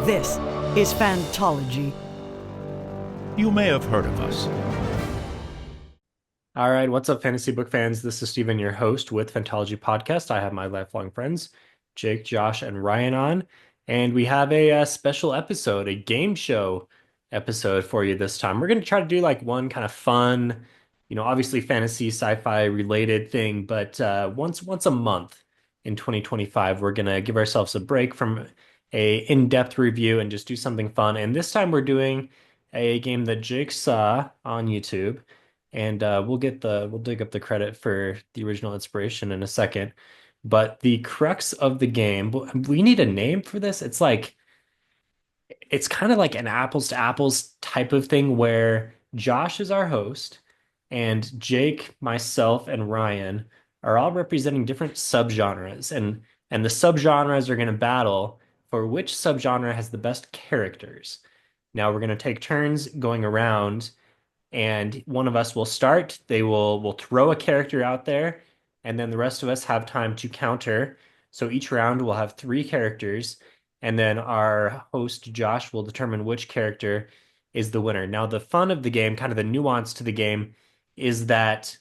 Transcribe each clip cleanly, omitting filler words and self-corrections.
This is Fantology. You may have heard of us. All right, what's up, fantasy book fans? This is Steven, your host with Fantology Podcast. I have my lifelong friends, Jake, Josh, and Ryan on, and we have a special episode, a game show episode for you this time. We're going to try to do like one kind of fun, obviously fantasy, sci-fi related thing, but once a month in 2025, we're going to give ourselves a break from a in-depth review and just do something fun. And this time we're doing a game that Jake saw on YouTube. And we'll dig up the credit for the original inspiration in a second. But the crux of the game, we need a name for this. It's kind of like an apples to apples type of thing where Josh is our host and Jake, myself, and Ryan are all representing different subgenres. And the subgenres are going to battle for which subgenre has the best characters. Now we're going to take turns going around, and one of us will start. We'll throw a character out there, and then the rest of us have time to counter. So each round we'll have three characters, and then our host Josh will determine which character is the winner. Now, the fun of the game, kind of the nuance to the game, is that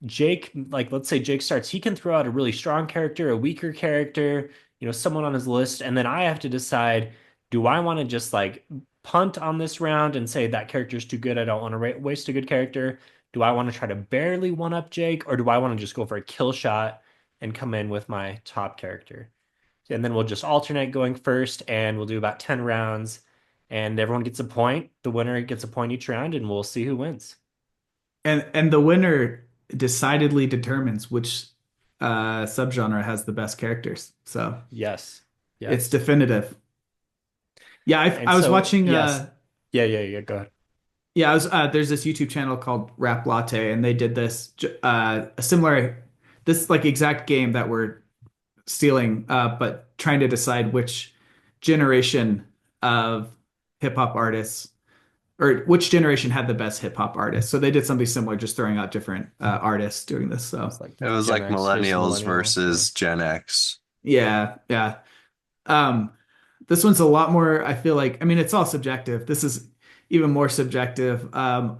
Jake, like let's say Jake starts, he can throw out a really strong character, a weaker character, someone on his list, and then I have to decide, do I want to just like punt on this round and say that character's too good, I don't want to waste a good character? Do I want to try to barely one up Jake, or do I want to just go for a kill shot and come in with my top character? And then we'll just alternate going first, and we'll do about 10 rounds, and everyone gets a point. The winner gets a point each round, and we'll see who wins. And the winner decidedly determines which subgenre has the best characters. So Yes. it's definitive. Yeah, I was watching. Yes. Yeah. Go ahead. Yeah, I was. There's this YouTube channel called Rap Latte, and they did this a similar, this like exact game that we're stealing, but trying to decide which generation of hip hop artists, or which generation had the best hip hop artists. So they did something similar, just throwing out different artists doing this. So It was like millennials versus Gen X. yeah. Um, this one's a lot more, I feel like, I mean, it's all subjective. This is even more subjective. And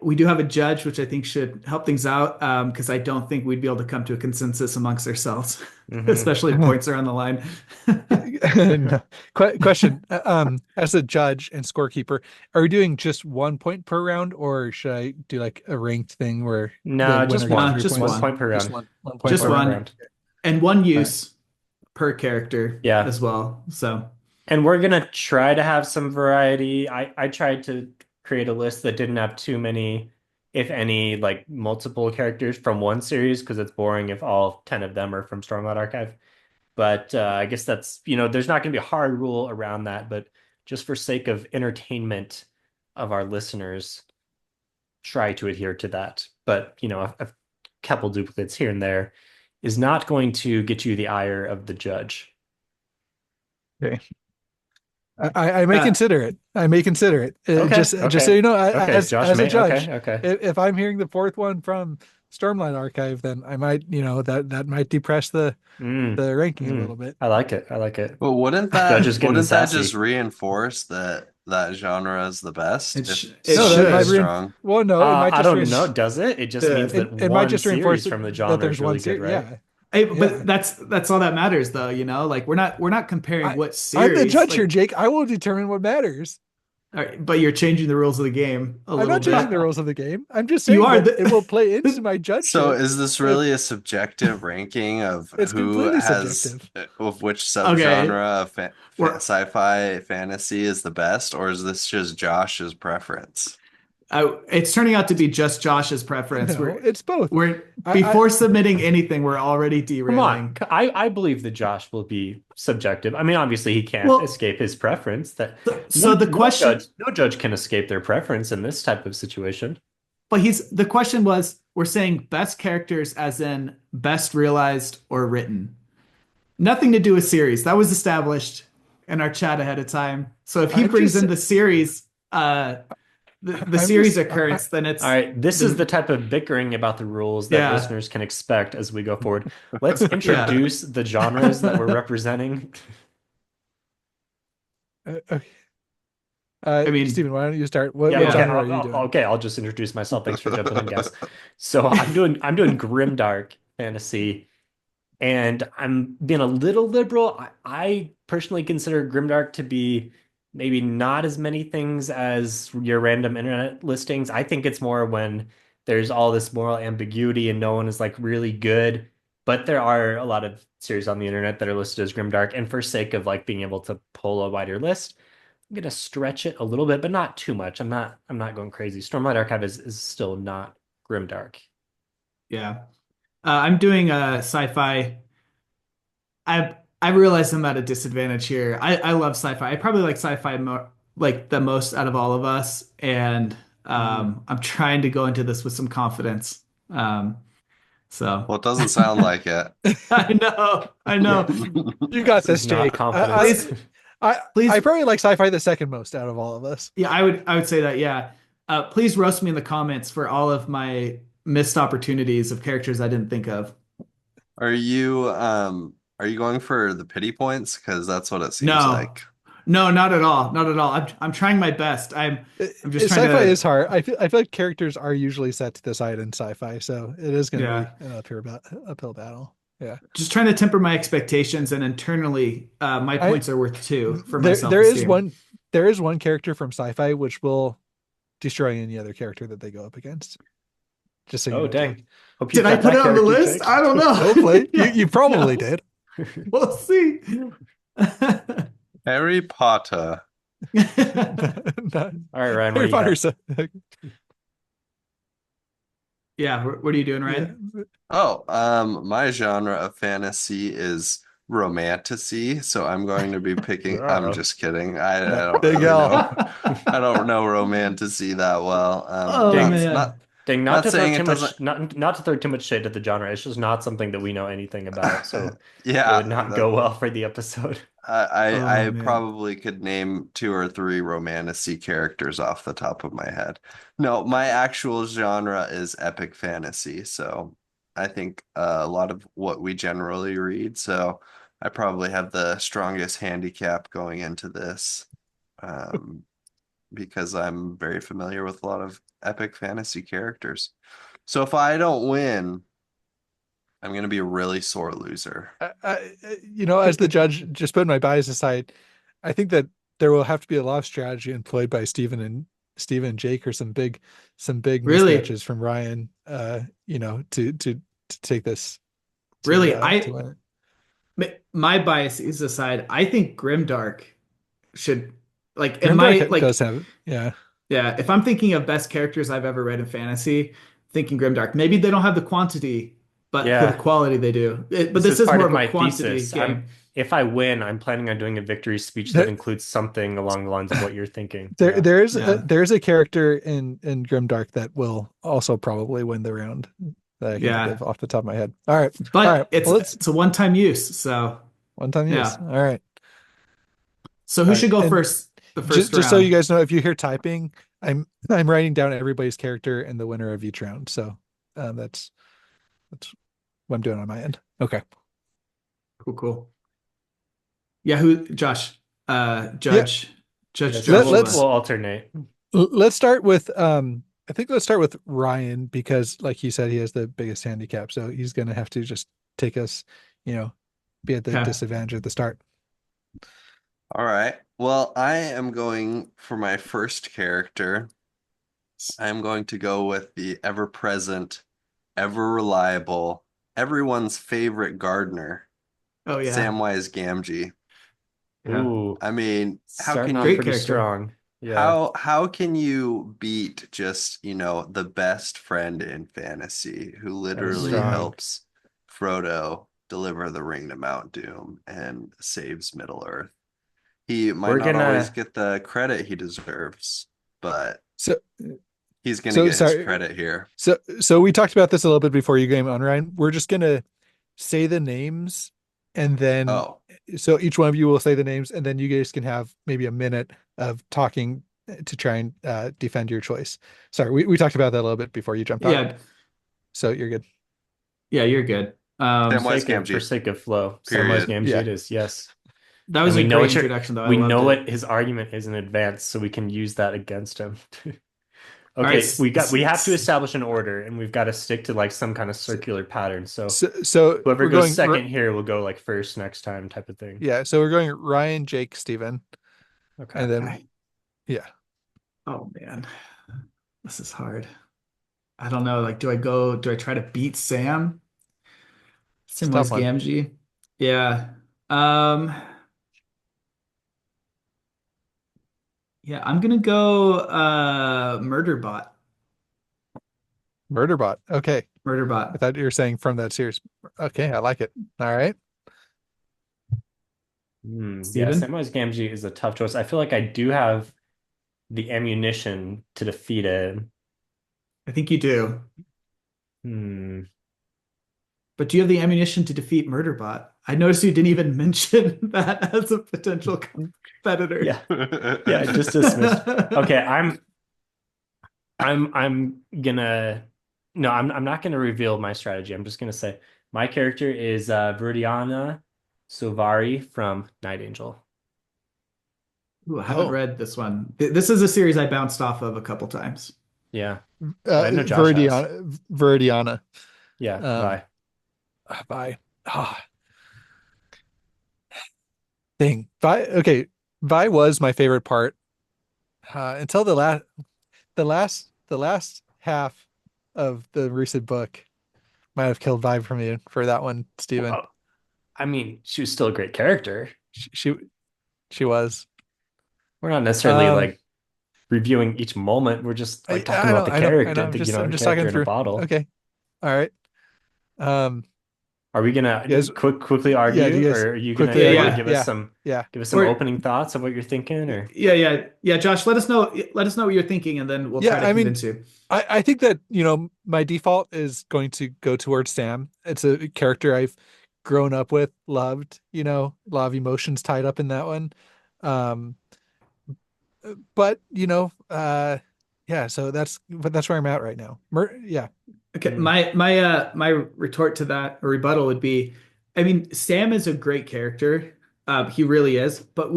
we do have a judge, which I think should help things out, because I don't think we'd be able to come to a consensus amongst ourselves, especially if points are on the line. No. Question, as a judge and scorekeeper, are we doing just 1 point per round, or should I do like a ranked thing where No, just one. Just one. 1 point per round. Just one point Just per one. round. And one use per character Yeah. as well. So And we're gonna try to have some variety. I tried to create a list that didn't have too many, if any, like multiple characters from one series, because it's boring if all 10 of them are from Stormlight Archive. But I guess that's, there's not going to be a hard rule around that, but just for sake of entertainment of our listeners, try to adhere to that. But, a couple duplicates here and there is not going to get you the ire of the judge. Okay. I may consider it. I may consider it. Okay, Just so you know, as Josh a may, judge, okay. if I'm hearing the fourth one from Stormlight Archive, then I might, that might depress the ranking a little bit. I like it. Well, wouldn't Judges getting that sassy. just reinforce that genre is the best? It If sh- it's it so should. strong. Well, no, it might I just don't know. Does it? It just means that it might one just series reinforce from the that genre there's is really one good, series. right? Yeah. Hey, Yeah. but that's all that matters, though. Like we're not comparing what series. I'm the judge here, like, Jake. I will determine what matters. all right, but you're changing the rules of the game a I'm little not changing bit. the rules of the game. I'm just saying You are that the- it will play into my judgment. So is this really a subjective ranking of It's who completely has subjective. of which Okay. subgenre of We're- sci-fi fantasy is the best, or is this just Josh's preference? It's turning out to be just Josh's preference. No, it's both. We're I- before submitting anything, we're already Come derailing. on. I believe that Josh will be subjective. I mean, obviously he can't Well, escape his preference. So the question, No judge can escape their preference in this type of situation. but the question was, we're saying best characters as in best realized or written. Nothing to do with series. That was established in our chat ahead of time. So if he I'm brings just- in the series, the series occurrence, then it's All right, this is the type of bickering about the rules that Yeah. listeners can expect as we go forward. Let's introduce the genres that we're representing. Okay. I mean, Steven, why don't you start? Yeah, What okay, genre are you doing? okay, I'll just introduce myself. Thanks for jumping in, guys. So I'm doing Grimdark fantasy, and I'm being a little liberal. I personally consider Grimdark to be maybe not as many things as your random internet listings. I think it's more when there's all this moral ambiguity and no one is like really good. But there are a lot of series on the internet that are listed as Grimdark, and for sake of like being able to pull a wider list, I'm gonna stretch it a little bit, but not too much. I'm not going crazy. Stormlight Archive is still not Grimdark. yeah. I'm doing sci-fi. I realize I'm at a disadvantage here. I love sci-fi. I probably like sci-fi more like the most out of all of us, and I'm trying to go into this with some confidence. Um, so Well, it doesn't sound like it. I know. You got This this, is not Jake. confidence. I probably like sci-fi the second most out of all of us. Yeah, I would say that, yeah. Please roast me in the comments for all of my missed opportunities of characters I didn't think of. Are you going for the pity points? Because that's what it seems No. like. No, not at all. Not at all. I'm trying my best. I'm just trying Sci-fi to is hard. I feel like characters are usually set to the side in sci-fi, so it is going to yeah, be an uphill battle. Yeah. just trying to temper my expectations and internally my I points are worth 2 for my there is self-esteem. one character from sci-fi which will destroy any other character that they go up against. Just so you Oh, know, dang. Jake. Hope you Did I got put that it on the character, list? Jake. I don't know. Hopefully, you probably No. did. We'll see. Harry Potter. Not- All right, Ryan, what Harry do you Potter. have? Yeah, what are you doing, Ryan? Yeah. Oh, my genre of fantasy is romantasy, so I'm going to be picking. I'm Uh-oh. just kidding. I don't Big really L. know. I don't know romantasy that well. Oh Dang. man. Dang, not Not to throw saying too it doesn't. much, not to throw too much shade at the genre. It's just not something that we know anything about, so it Yeah, would not go well for the episode. I Oh man. probably could name 2 or 3 romantasy characters off the top of my head. No, my actual genre is epic fantasy, so I think a lot of what we generally read. So I probably have the strongest handicap going into this, um, because I'm very familiar with a lot of epic fantasy characters. So if I don't win, I'm gonna be a really sore loser. As the judge, just putting my bias aside, I think that there will have to be a lot of strategy employed by Stephen and Jake, or some big Really? mismatches from Ryan. To take this. Really, To win it. my biases aside, I think Grimdark should like in my Grimdark like does have, yeah. yeah, if I'm thinking of best characters I've ever read in fantasy, thinking Grimdark. Maybe they don't have the quantity, but for the Yeah, quality they do. But this this is is part more of of a my quantity thesis. game. If I win, I'm planning on doing a victory speech that There, includes something along the lines of what you're thinking. there Yeah. there is Yeah. there's a character in Grimdark that will also probably win the round that I can think Yeah. of off the top of my head. All right. But Well, let's it's a one-time use, so one time use. yeah. All right. So All who right. should go And first the first just so round? you guys know, if you hear typing, I'm writing down everybody's character and the winner of each round. So that's what I'm doing on my end. Okay. Cool. Yeah, who Josh, Yeah. Judge Yeah, so Josh. let's- we'll alternate. Let's start with I think let's start with Ryan, because like he said, he has the biggest handicap. So he's gonna have to just take us, be at the Okay. disadvantage at the start. All right. Well, I am going for my first character. I'm going to go with the ever-present, ever-reliable, everyone's favorite gardener, Oh yeah. Samwise Gamgee. Yeah. Ooh, I mean, how starting can off Great you pretty character. strong. Yeah. how can you beat just, the best friend in fantasy who literally strong. helps Frodo deliver the ring to Mount Doom and saves Middle-earth? He might We're not always gonna get the credit he deserves, but So he's gonna so get his sorry. credit here. So we talked about this a little bit before you came on, Ryan. We're just gonna say the names, and then Oh, so each one of you will say the names, and then you guys can have maybe a minute of talking to try and defend your choice. Sorry, we talked about that a little bit before you jumped on. Yeah. So you're good. Yeah, you're good. Samwise for Gamgee. sake of flow. Samwise Period. Gamgee Yeah. it is, yes. That And was we a know great what your introduction, though. I we loved know it. what his argument is in advance, so we can use that against him. All right. Okay, we have to establish an order, and we've got to stick to like some kind of So, circular pattern. So so whoever we're goes going, second here will go like first next time, type of thing. yeah. So we're going Ryan, Jake, Steven, Okay. and then Okay. yeah, Oh man, this is hard. I don't know. Like, do I try to beat Sam? it's a tough Samwise one. Gamgee? Yeah. Um, yeah, I'm gonna go Murderbot. Murderbot. Okay, I Murderbot. thought you were saying from that series. Okay, I like it. All right. Yeah, Steven? Samwise Gamgee is a tough choice. I feel like I do have the ammunition to defeat it. I think you do. Hmm. But do you have the ammunition to defeat Murderbot? I noticed you didn't even mention that as a potential competitor. Yeah. Yeah, I just dismissed. Okay, I'm gonna no, I'm not gonna reveal my strategy. I'm just gonna say my character is Viridiana Sovari from Night Angel. Ooh, I haven't Oh, read this one. This is a series I bounced off of a couple times. Yeah, but I know Josh has. Viridiana. Yeah, Um, Vi. by ah, dang. Vi was my favorite part until the last half of the recent book might have killed Vi from you for that one, Steven. Well, I mean, she was still a great character. She was. We're not necessarily Um, like reviewing each moment. We're just like talking I about know, the I know, I know. character, I'm the just I'm just talking character in a through. bottle. Okay, all right. Um, Are we gonna you guys, quickly yeah. Do argue, you guys or are you gonna quickly Yeah, you want to argue? yeah. give us Yeah, some yeah. Or opening thoughts of what you're thinking, or yeah. Josh, let us know. Let us know what you're thinking, and then we'll Yeah, try to I mean, convince you. I think that, my default is going to go towards Sam. It's a character I've grown up with, loved, a lot of emotions tied up in that one. Um, but yeah, so that's where I'm at right now. Yeah. Okay, Hmm. my retort to that or rebuttal would be, I mean, Sam is a great character. He really is, but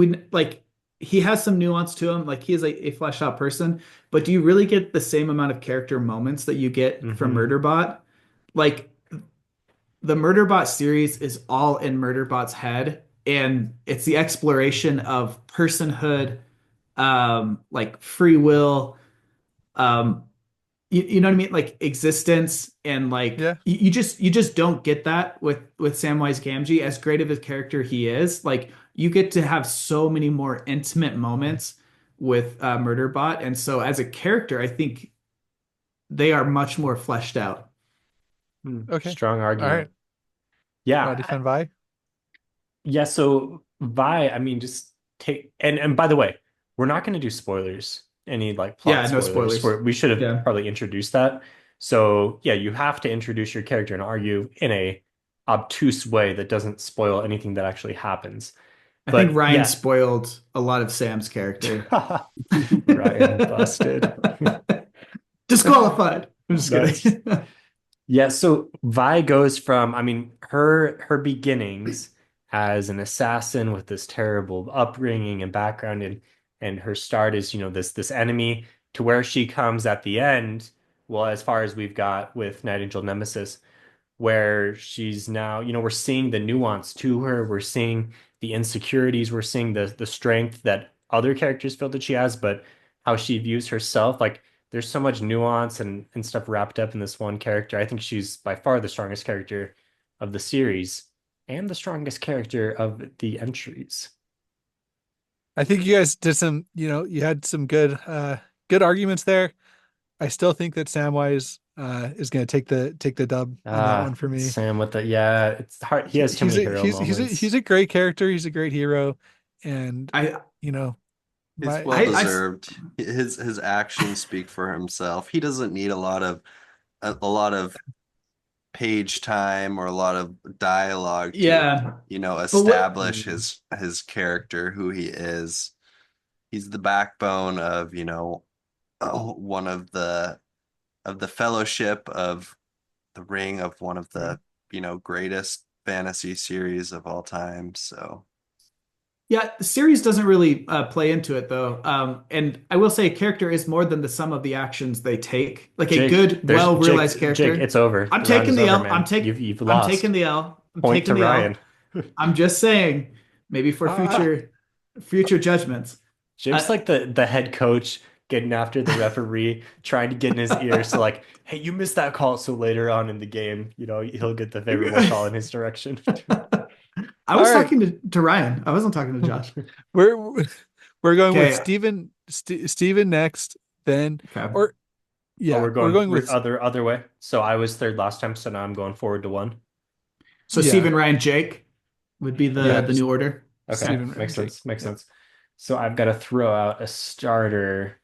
he has some nuance to him. Like he is a fleshed out person, but do you really get the same amount of character moments that you get from Hmm. Murderbot? Like the Murderbot series is all in Murderbot's head, and it's the exploration of personhood, like free will, um, you know what I mean? Like existence and like Yeah. you just don't get that with Samwise Gamgee, as great of a character he is. Like you get to have so many more intimate moments with Murderbot, and so as a character, I think they are much more fleshed out. Okay. Strong All right. argument. Want to Yeah, defend Vi? yeah. So Vi, I mean, just take and by the way, we're not going to do spoilers, any like plot Yeah, no spoilers. spoilers. We should have Yeah, probably introduced that. So yeah, you have to introduce your character and argue in a obtuse way that doesn't spoil anything that actually happens. I think But Ryan yeah, spoiled a lot of Sam's character. Ryan busted. Disqualified. I'm just Nice. kidding. Yeah, so Vi goes from, I mean, her beginnings as an assassin with this terrible upbringing and background, and her start is, this enemy, to where she comes at the end, well, as far as we've got with Night Angel Nemesis, where she's now, we're seeing the nuance to her, we're seeing the insecurities, we're seeing the strength that other characters feel that she has, but how she views herself. Like there's so much nuance and stuff wrapped up in this one character. I think she's by far the strongest character of the series and the strongest character of the entries. I think you guys did some, you had some good arguments there. I still think that Samwise is going to take the dub on that one for me. Sam with the yeah, it's hard. He has too He's many a hero he's moments. a great character. He's a great hero, and I you know It's my well I deserved. His actions speak for himself. He doesn't need a lot of page time or a lot of dialogue to, yeah, but what establish his character, who he is. He's the backbone of, one of the fellowship of the ring of one of the, greatest fantasy series of all time. So Yeah, the series doesn't really play into it though. And I will say, character is more than the sum of the actions they take. Like a Jake, good, well-realized Jake, character. it's over. I'm The round taking is the over, L. man. You've I'm lost. taking the L. I'm Point taking to the Ryan. L. I'm just saying, maybe for Uh, future judgments. Jake's Uh, like the head coach getting after the referee, trying to get in his ear. So like, hey, you missed that call. So later on in the game, he'll get the favorable call in his direction. I all was right, talking to Ryan. I wasn't talking to Josh. we're we're going with Okay. Steven next, then Okay. or Oh, yeah, we're we're going going with other way. So I was third last time, so now I'm going forward to one. So yeah, Steven, Ryan, Jake would be yeah, the new order. Okay, Steven and makes Jake. sense. Makes Yeah. sense. So I've got to throw out a starter.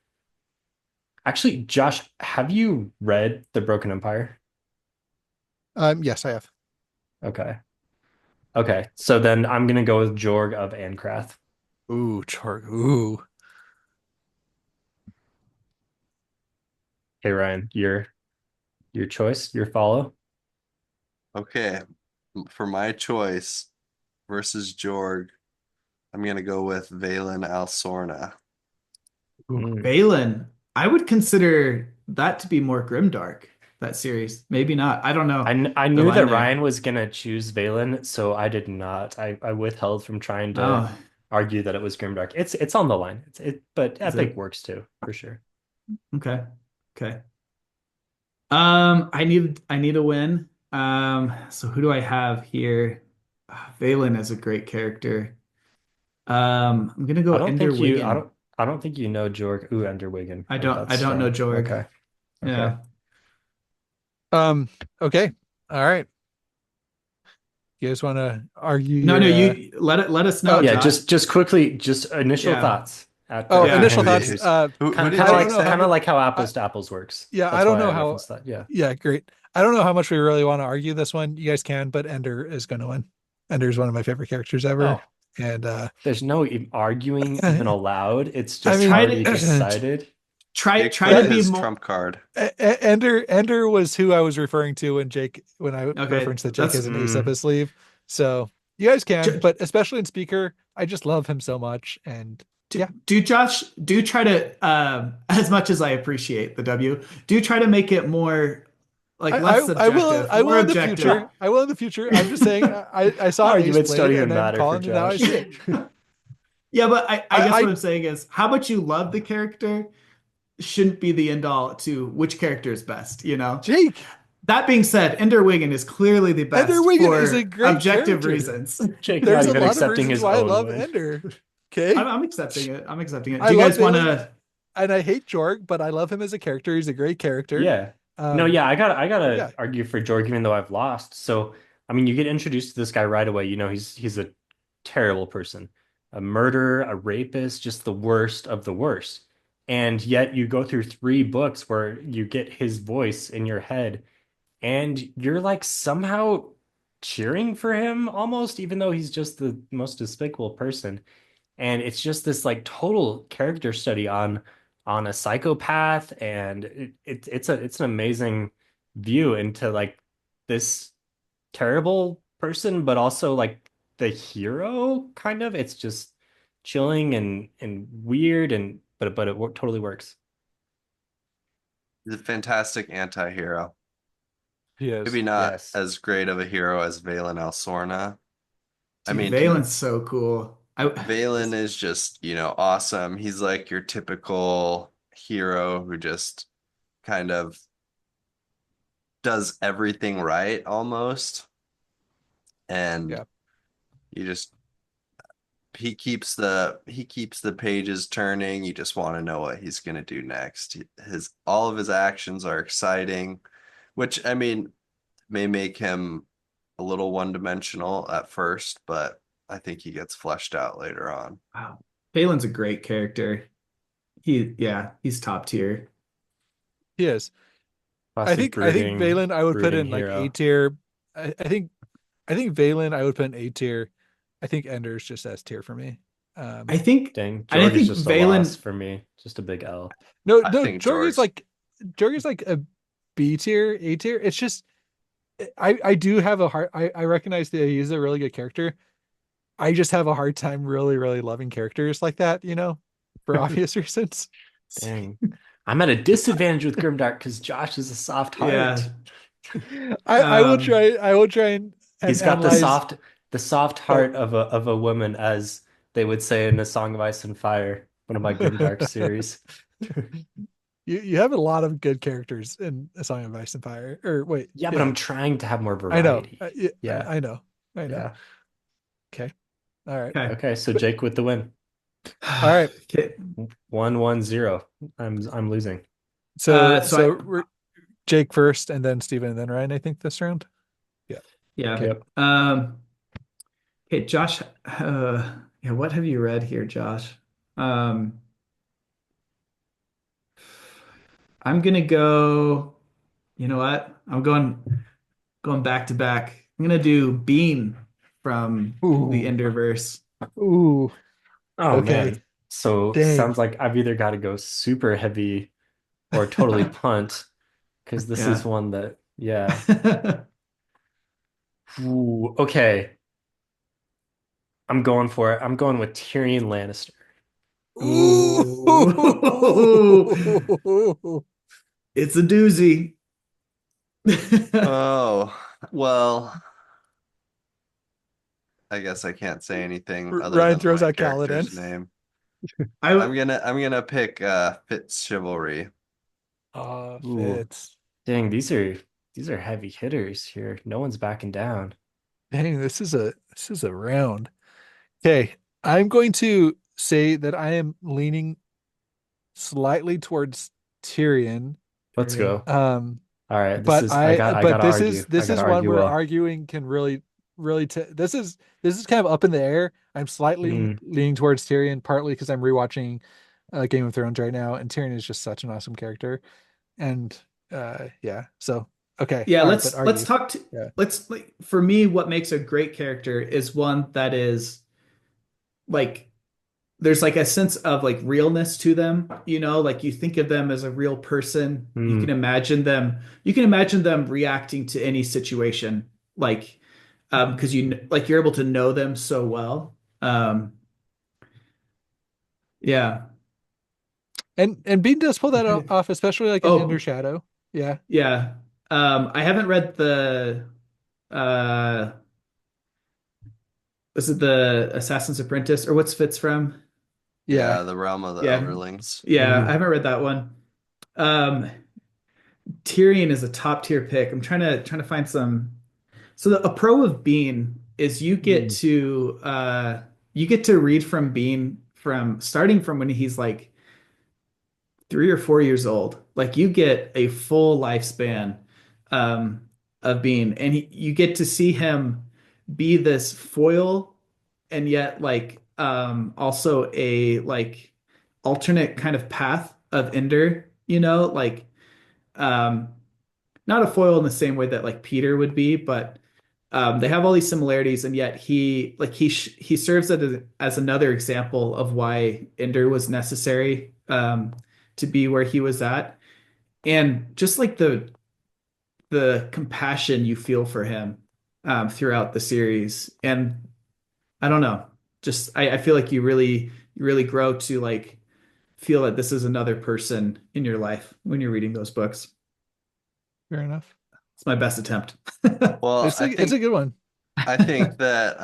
Actually, Josh, have you read The Broken Empire? Yes, I have. Okay. Okay. So then I'm gonna go with Jorg of Ancrath. Ooh, Char. Ooh. Hey Ryan, your choice, your follow. Okay, for my choice versus Jorg, I'm gonna go with Valen Alsorna. Mm. Balin, I would consider that to be more grimdark, that series. Maybe not. I don't know I the knew line that there. Ryan was gonna choose Valen, so I did not. I withheld from trying to Oh, argue that it was Grimdark. It's on the line. But is Epic it? works too, for sure. Okay. Okay. I need a win. So who do I have here? Valen is a great character. I'm gonna go Ender Wiggin. I don't think you know Jorg. Ooh, Underwigan. Oh, I that's don't know strong. Jorg. Okay. Okay. Yeah. Okay. All right. You guys want to argue No, no, your you let us know, oh, Yeah, Josh. just quickly, just initial Yeah. thoughts at oh, the Yeah. initial hands of thoughts. issues. Who Kind did I of don't Jake know say? like how I, apples to apples works. yeah, I That's don't why I know how referenced that. Yeah. yeah, great. I don't know how much we really want to argue this one. You guys can, but Ender is going to win. Ender is one of my favorite characters ever. Oh, And there's no arguing even allowed. It's I just mean, Try already to decided. Jake try put to be his more trump card. Ender was who I was referring to when I okay. referenced that Jake That's has an ace up Mm, his sleeve. So you guys can, J- but especially in speaker, I just love him so much. And yeah, do Josh do try to as much as I appreciate the W, do try to make it more like less subjective, I more will in the objective. future. I will in the future. I'm just saying I saw an ace arguments don't played even and then matter for calling, and now I Josh. see it. Yeah, but I guess what I I'm saying is how much you love the character shouldn't be the end all to which character is best, you know? Jake, That being said, Ender Wiggin is clearly the Ender best Wiggin is a for great objective character. reasons. Jake not There's a even lot of accepting reasons his why I own love win. Ender. Okay. I'm accepting it. I'm accepting it. I Do you love guys want Valen to? and I hate Jorg, but I love him as a character. He's a great character. Yeah. No, Um, yeah, I yeah. gotta argue for Jorg even though I've lost. So, I mean, you get introduced to this guy right away. He's a terrible person, a murderer, a rapist, just the worst of the worst. And yet you go through three books where you get his voice in your head, and you're like somehow cheering for him almost, even though he's just the most despicable person. And it's just this like total character study on a psychopath, and it's an amazing view into like this terrible person, but also like the hero kind of. It's just chilling and weird, and but totally works. He's a fantastic anti-hero. He is. Maybe not Yes. as great of a hero as Valen Alsorna. I Dude, mean, Valen's so cool. Valen is just, awesome. He's like your typical hero who just kind of does everything right almost. And Yeah. you just he keeps the pages turning. You just want to know what he's gonna do next. His all of his actions are exciting, which I mean may make him a little one-dimensional at first, but I think he gets fleshed out later on. Wow. Valen's a great character. Yeah, he's top tier. He is. Classic I think Valen I would put brooding in like A hero. tier. I think Valen I would put in A tier. I think Ender's just S tier for me. I think, Dang, and I Jorg is think just a loss Valen. for me. Just a big L. No, I no, think George. Jorg is like a B tier, A tier. It's just I do have a heart. I recognize that he's a really good character. I just have a hard time really, really loving characters like that, for obvious reasons. Dang. I'm at a disadvantage with Grimdark because Josh is a soft Yeah. heart. I will Um, try. I will try and He's got analyze. the soft Oh. heart of a woman, as they would say in A Song of Ice and Fire, one of my Grimdark series. You have a lot of good characters in A Song of Ice and Fire. Or wait, Yeah, but yeah, I'm trying to have more I know. variety. Yeah, Yeah, I know. I know. yeah. Okay. All right. okay. Okay, so But Jake with the win. all right. Okay. 1-1-0. I'm losing. So So I, we're Jake first, and then Steven, and then Ryan. I think this round. Yeah. yeah. Okay. Yep. Okay, Josh. Yeah, what have you read here, Josh? Um, I'm gonna go. You know what? I'm going back to back. I'm gonna do Bean from the Ooh. Enderverse. Ooh. Oh Okay. man. So Dang. sounds like I've either got to go super heavy or totally punt because this is Yeah. one that, yeah. Ooh, okay. I'm going for it. I'm going with Tyrion Lannister. Ooh. Ooh. It's a doozy. Oh, well, I guess I can't say anything other Ryan than throws my out Kaladin. character's name. I I'm gonna pick Fitz Chivalry. Oh, Ooh, Fitz. dang, these are heavy hitters here. No one's backing down. Dang, this is a round. Okay, I'm going to say that I am leaning slightly towards Tyrion. Let's go. Um, All right, this but is I but gotta this argue. is I this gotta is one argue where well. arguing can really really this is kind of up in the air. I'm slightly Mm, leaning towards Tyrion, partly because I'm rewatching Game of Thrones right now, and Tyrion is just such an awesome character. And yeah, so okay, Yeah, all right, but let's argue. talk to Yeah, let's like for me, what makes a great character is one that is like there's like a sense of like realness to them, like you think of them as a real person. mm, You can imagine them reacting to any situation, like because like you're able to know them so well. Yeah. and Bean does pull that off, especially like in Ender Oh, Shadow. Yeah, yeah. I haven't read the uh is it the Assassin's Apprentice or what's Fitz from? yeah. Yeah, the Realm of the Yeah. Elderlings. Yeah, I mhm, haven't read that one. Um Tyrion is a top tier pick. I'm trying to find some. So a pro of Bean is mm, you get to read from Bean from starting from when he's like 3 or 4 years old. Like you get a full lifespan um, of Bean, and you get to see him be this foil, and yet like also a like alternate kind of path of Ender. Like um, not a foil in the same way that like Peter would be, but they have all these similarities, and yet he serves as another example of why Ender was necessary to be where he was at, and just like the compassion you feel for him throughout the series, and I don't know, just I feel like you really grow to like feel that this is another person in your life when you're reading those books. Fair enough. It's my best attempt. Well, It's a good one. I think that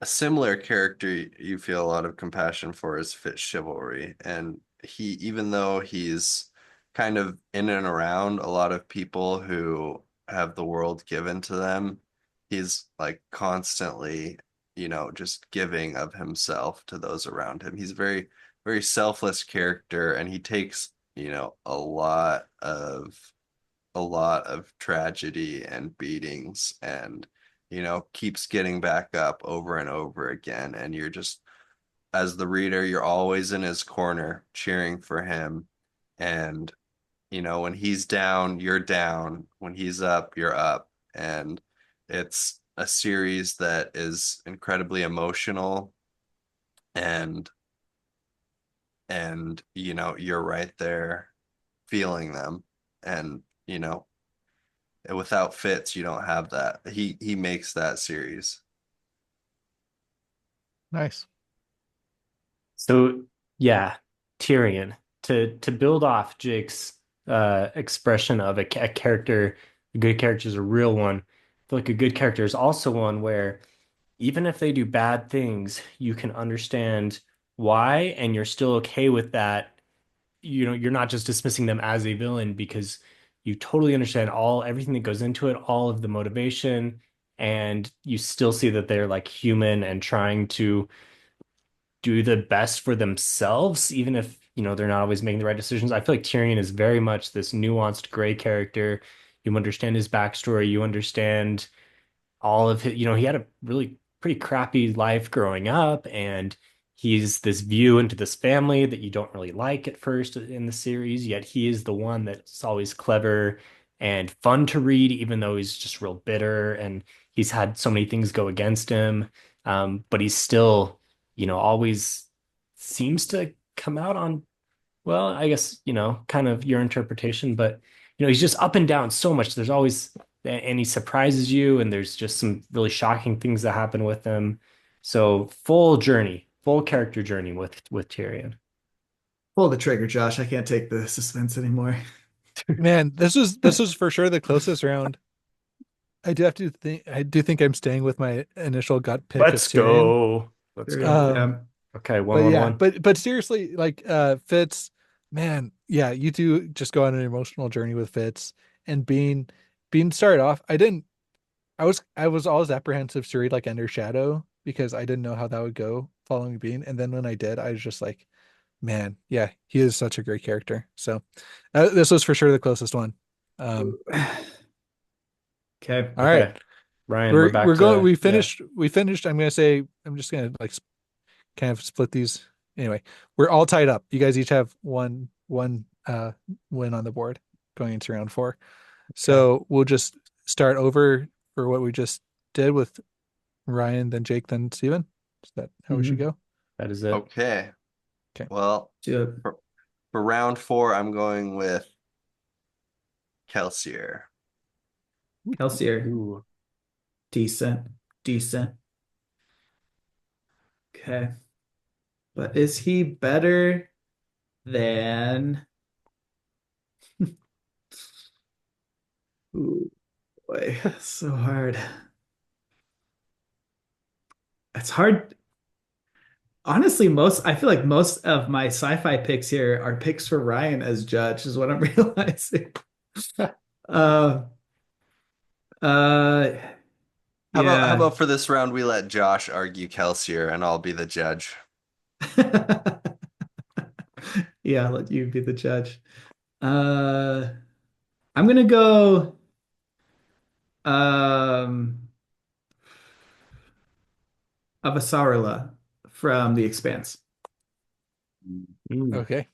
a similar character you feel a lot of compassion for is Fitz Chivalry, and he even though he's kind of in and around a lot of people who have the world given to them, he's like constantly, just giving of himself to those around him. He's a very, very selfless character, and he takes, a lot of tragedy and beatings and keeps getting back up over and over again, and you're just, as the reader, you're always in his corner cheering for him. And when he's down, you're down. When he's up, you're up. And it's a series that is incredibly emotional, and you're right there feeling them. And without Fitz, you don't have that. He makes that series. Nice. So yeah, Tyrion. To build off Jake's expression of a character, a good character is a real one. I feel like a good character is also one where even if they do bad things, you can understand why, and you're still okay with that. You're not just dismissing them as a villain because you totally understand everything that goes into it, all of the motivation, and you still see that they're like human and trying to do the best for themselves, even if, they're not always making the right decisions. I feel like Tyrion is very much this nuanced gray character. You understand his backstory, you understand all of his, he had a really pretty crappy life growing up, and he's this view into this family that you don't really like at first in the series, yet he is the one that's always clever and fun to read, even though he's just real bitter and he's had so many things go against him. But he's still, always seems to come out on, well, I guess, kind of your interpretation, but he's just up and down so much. There's always, and he surprises you, and there's just some really shocking things that happen with him. So full journey, full character journey with Tyrion. Pull the trigger, Josh. I can't take the suspense anymore. Man, this was for sure the closest round. I do think I'm staying with my initial gut pick of Let's Tyrion. go. Let's Tyrion, go. Um, yeah. Okay, but yeah, 1-1-1. but seriously, like Fitz, man, yeah, you do just go on an emotional journey with Fitz and being started off. I was always apprehensive to read like Ender Shadow because I didn't know how that would go following Bean, and then when I did, I was just like, man, yeah, he is such a great character. So this was for sure the closest one. Um, Okay. all right, Okay, Ryan, we're we're back going. to, We yeah. finished. We finished. I'm gonna say. I'm just gonna like kind of split these. Anyway, we're all tied up. You guys each have one win on the board going into round four. Okay. So we'll just start over for what we just did with Ryan, then Jake, then Steven. Is that how we should Mhm. go? That is it. Okay. Okay. Well, Do it. for round four, I'm going with Kelsier. Kelsier. Ooh. Decent. Decent. Okay. But is he better than Ooh, boy, so hard. It's hard. Honestly, I feel like most of my sci-fi picks here are picks for Ryan as judge, is what I'm realizing. Uh, uh, How yeah. about for this round we let Josh argue Kelsier and I'll be the judge. Yeah, let you be the judge. Uh, I'm gonna go um Avasarala from The Expanse. Mm, Okay.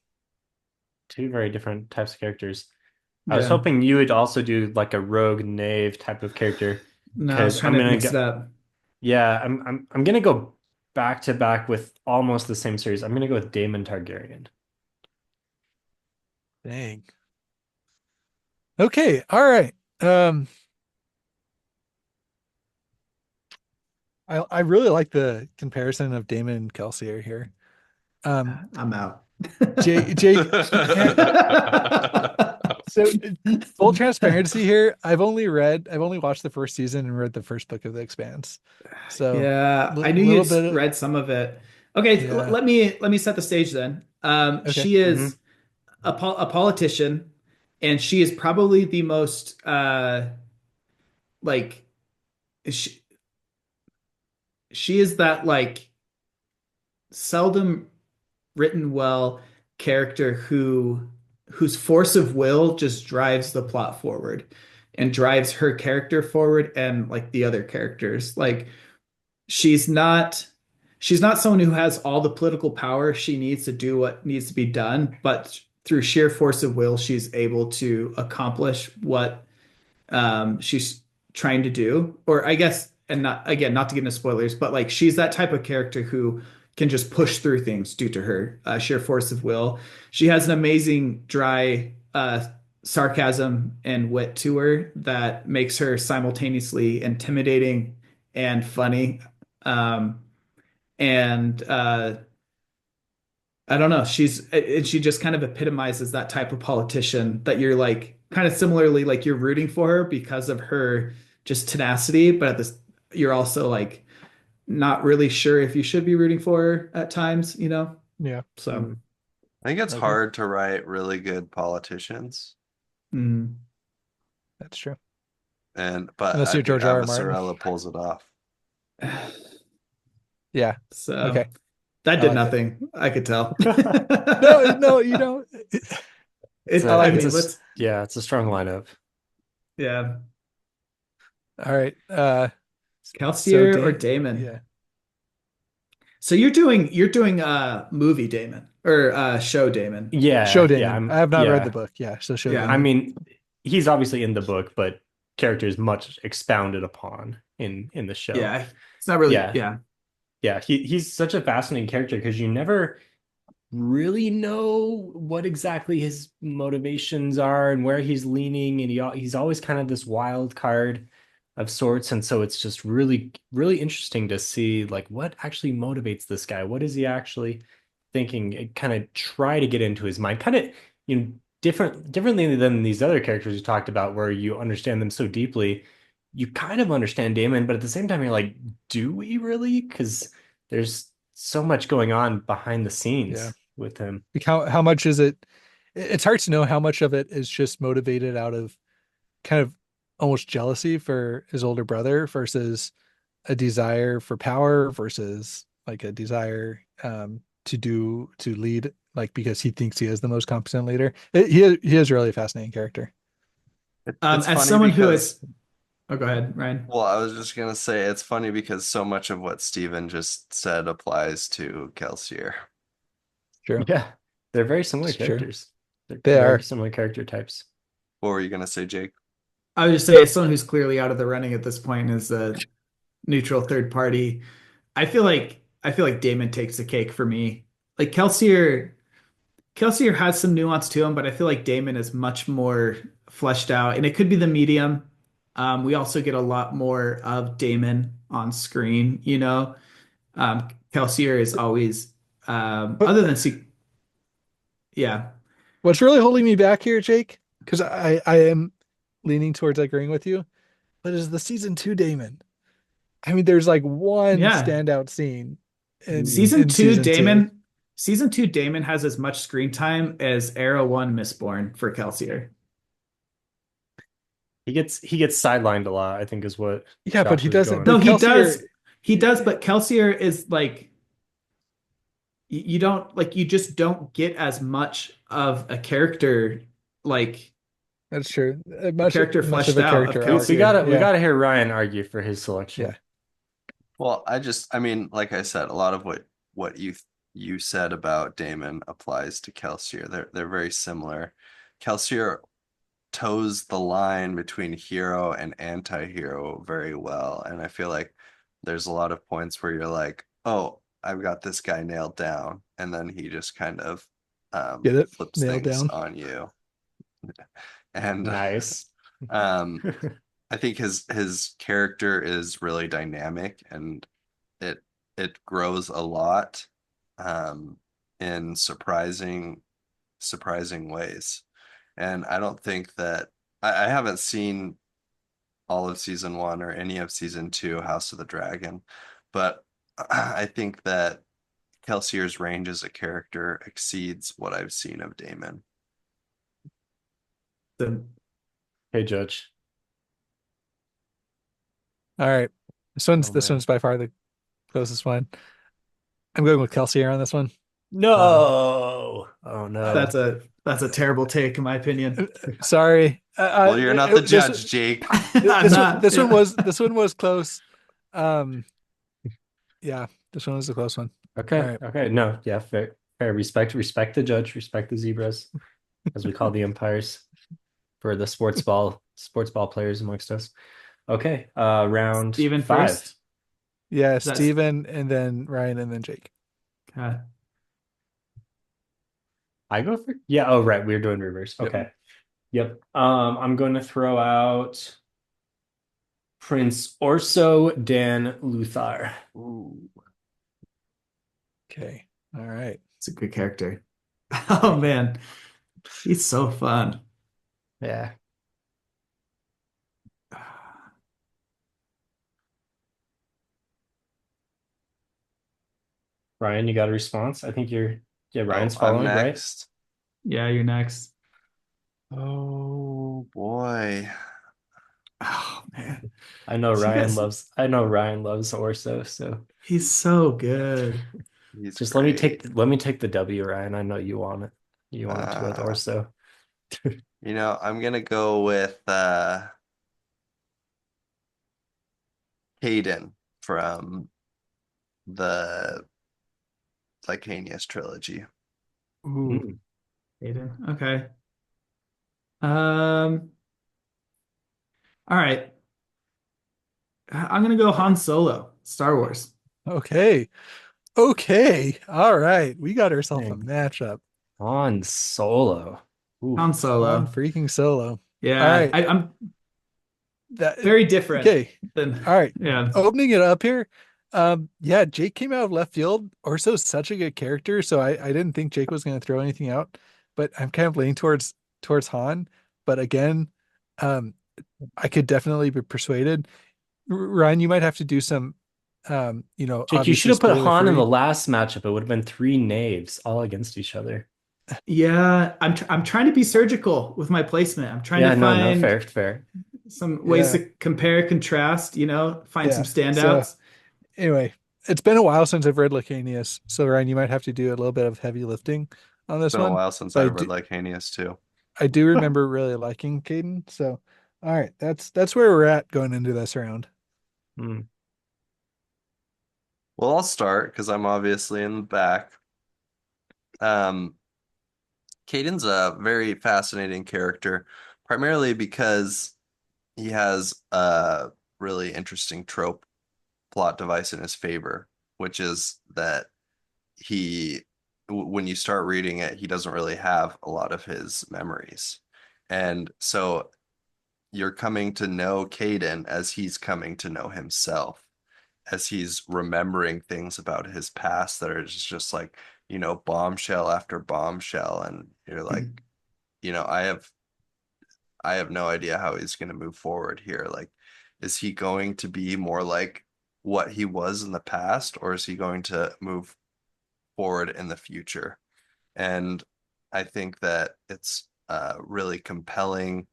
two very different types of characters. I was Yeah. hoping you would also do like a rogue knave type of character No, I was because trying I'm to gonna mix go. it up. Yeah, I'm gonna go back to back with almost the same series. I'm gonna go with Daemon Targaryen. Dang. Okay. All right. I really like the comparison of Damon and Kelsier here. Um, I'm out. Jake, so full transparency here. I've only watched the first season and read the first book of The Expanse. So Yeah, I knew little you'd bit of, read some of it. Okay, yeah. let me set the stage then. Okay. She Hmm. is a politician, and she is probably the most like she she is that like seldom written well character whose force of will just drives the plot forward and drives her character forward and like the other characters. Like she's not she's not someone who has all the political power she needs to do what needs to be done, but through sheer force of will, she's able to accomplish what she's trying to do. Or I guess, and not again, not to get into spoilers, but like she's that type of character who can just push through things due to her sheer force of will. She has an amazing dry sarcasm and wit to her that makes her simultaneously intimidating and funny. Um, and I don't know. She just kind of epitomizes that type of politician that you're like kind of similarly like you're rooting for her because of her just tenacity, but at this you're also like not really sure if you should be rooting for her at times, you know? Yeah, So, I think it's okay, hard to write really good politicians, mm, that's true. but Unless I you're think George R. R. Martin. Avasarala pulls it off. Yeah. so Okay. that I did like it. nothing. I could tell. No, no, you don't. I I like It's it. a mean, let's, yeah, it's a strong lineup. yeah, All right. So Kelsier or Dan, Damon. yeah, So you're doing movie Damon or show Damon. show Yeah, Damon. I have not read the yeah. book. Yeah, so show Yeah. I Damon. mean, he's obviously in the book, but character is much expounded upon in the show. Yeah. It's not really, Yeah. yeah. Yeah, he's such a fascinating character because you never really know what exactly his motivations are and where he's leaning, and he's always kind of this wild card of sorts, and so it's just really interesting to see like what actually motivates this guy. What is he actually thinking? And kind of try to get into his mind, kind of differently than these other characters you talked about, where you understand them so deeply. You kind of understand Damon, but at the same time, you're like, do we really? Because there's so much going on behind the Yeah. scenes with him. Like how much is it? It's hard to know how much of it is just motivated out of kind of almost jealousy for his older brother versus a desire for power versus like a desire to lead like because he thinks he is the most competent leader. He is really a fascinating character. It's As funny someone who because, is, oh, go ahead, Ryan. well, I was just gonna say it's funny because so much of what Steven just said applies to Kelsier. True. Yeah, they're very similar It's true. characters. They're They very are. similar character types. What were you gonna say, Jake? I would just say, as someone who's clearly out of the running at this point is a neutral third party. I feel like Damon takes the cake for me. Like Kelsier has some nuance to him, but I feel like Damon is much more fleshed out, and it could be the medium. We also get a lot more of Damon on screen, you know. Kelsier is always, But other than yeah, what's really holding me back here, Jake, because I am leaning towards agreeing with you, but is the season two Damon. I mean, there's like one yeah. standout scene Season in two, season two. Damon has as much screen time as Arrow One Mistborn for Kelsier. He gets sidelined a lot, I think is what Yeah, but Josh he is doesn't. going No, But at. Kelsier, he does, but Kelsier is like you don't like you just don't get as much of a character like that's true. a character Much of fleshed a out of character We, arc. we Kelsier. gotta we Yeah, gotta hear Ryan argue for his yeah. selection. Well, I mean, like I said, a lot of what you said about Damon applies to Kelsier. They're very similar. Kelsier toes the line between hero and anti-hero very well, and I feel like there's a lot of points where you're like, "Oh, I've got this guy nailed down," and then he just kind of Get it? flips Nailed things down. on you. And Nice. um, I think his character is really dynamic and it it grows a lot in surprising ways. And I don't think that I haven't seen all of season one or any of season two, House of the Dragon, but I think that Kelsier's range as a character exceeds what I've seen of Damon. The, Hey, Judge. All right. Oh This man. one's by far the closest one. I'm going with Kelsier on this one. No. Oh no. that's a terrible take in my opinion. Sorry. Well, you're not the This judge, Jake. I'm not, this one yeah. this one was close. Um, yeah, this one was a close one. All Okay. right. Okay. No. Yeah. Fair. Fair. Respect the judge. Respect the zebras, as we call the umpires for the sports ball players amongst us. Okay. Round Steven five. first. Yeah, That's Steven and then Ryan and then Jake. I go for yeah. Oh, right. We're doing reverse. Yep. Okay. Yep. I'm going to throw out Prince Orso Dan Luthar. Ooh. Okay. All right. It's a good character. Oh man, he's so fun. Yeah. Ryan, you got a response? I think yeah, Oh, Ryan's I'm following, right? next. Yeah, you're next. Oh boy. Oh man, you guys, I know Ryan loves Orso, so he's so good. He's just great. let me take the W, Ryan. I know you want it. You want it to with Uh, Orso. I'm gonna go with Hayden from the Lycanius trilogy. Ooh. Mm. Aiden. Okay. Um, all right. I'm gonna go Han Solo, Star Wars. Okay. Okay. All right. We got ourselves a Dang. matchup. Han Solo. Han Oof. Han Solo. freaking Solo. All Yeah, right. I'm That very different okay. than All right. yeah. Opening it up here. Yeah, Jake came out of left field. Orso's such a good character, so I didn't think Jake was gonna throw anything out, but I'm kind of leaning towards Han. But again, um, I could definitely be persuaded. Ryan, you might have to do some Jake, you should obviously have put spoiler Han in the free. last matchup. It would have been three knaves all against each other. Yeah, I'm trying to be surgical with my placement. I'm trying to Yeah, no, find fair, fair. some ways Yeah, to compare, contrast, find some yeah. So standouts. anyway, it's been a while since I've read Lacanius, so Ryan, you might have to do a little bit of heavy lifting on It's this been a one. while since But I've read Lycanius too. I do remember really liking Caden. So all right, that's where we're at going into this round. Hmm. Well, I'll start because I'm obviously in the back. Um, Caden's a very fascinating character, primarily because he has a really interesting trope plot device in his favor, which is that when you start reading it, he doesn't really have a lot of his memories. And so you're coming to know Caden as he's coming to know himself, as he's remembering things about his past that are just like, bombshell after bombshell. And you're like, you know, I have I have no idea how he's going to move forward here. Like, is he going to be more like what he was in the past, or is he going to move forward in the future? And I think that it's a really compelling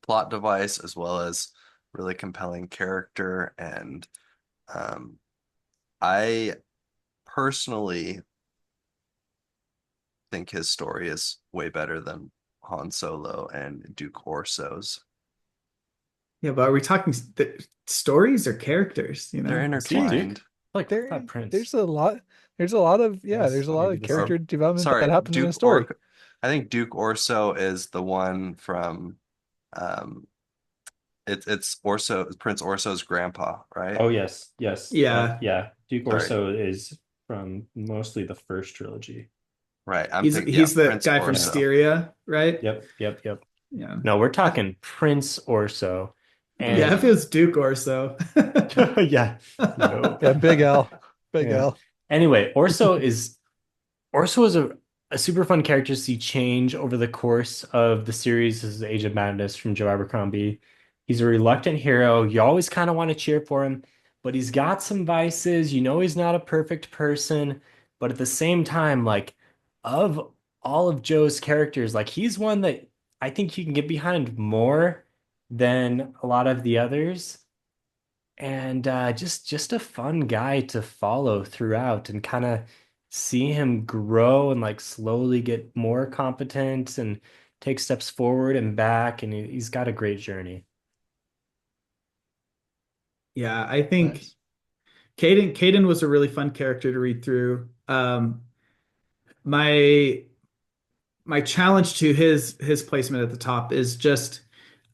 plot device as well as really compelling character. And um, I personally think his story is way better than Han Solo and Duke Orso's. Yeah, but are we talking stories or characters, They're Steve intertwined. Duke? Like, I There thought Prince. there's a lot there's Yes, a I'll lot give you of the same. character Or development that sorry, happens in a story. I think Duke Orso is the one from um it's Orso Prince Orso's grandpa, right? Oh, yes, yes. Yeah, Yeah, Duke Sorry. Orso is from mostly the first trilogy. Right. I'm he's thinking, yeah, he's the Prince guy from Yeah. Orso. Styria, right? Yep, yep, yep. Yeah. No, we're I, talking Prince Orso. yeah, And if it was Duke or so. yeah, no. Yeah, Big L. Big Yeah. L. Anyway, Orso is a super fun character to see change over the course of the series. This is Age of Madness from Joe Abercrombie. He's a reluctant hero. You always kind of want to cheer for him, but he's got some vices. You know he's not a perfect person, but at the same time, like of all of Joe's characters, like he's one that I think you can get behind more than a lot of the others. And just a fun guy to follow throughout and kind of see him grow and like slowly get more competent and take steps forward and back. And he's got a great journey. Yeah, I think Nice. Caden was a really fun character to read through. My my challenge to his placement at the top is just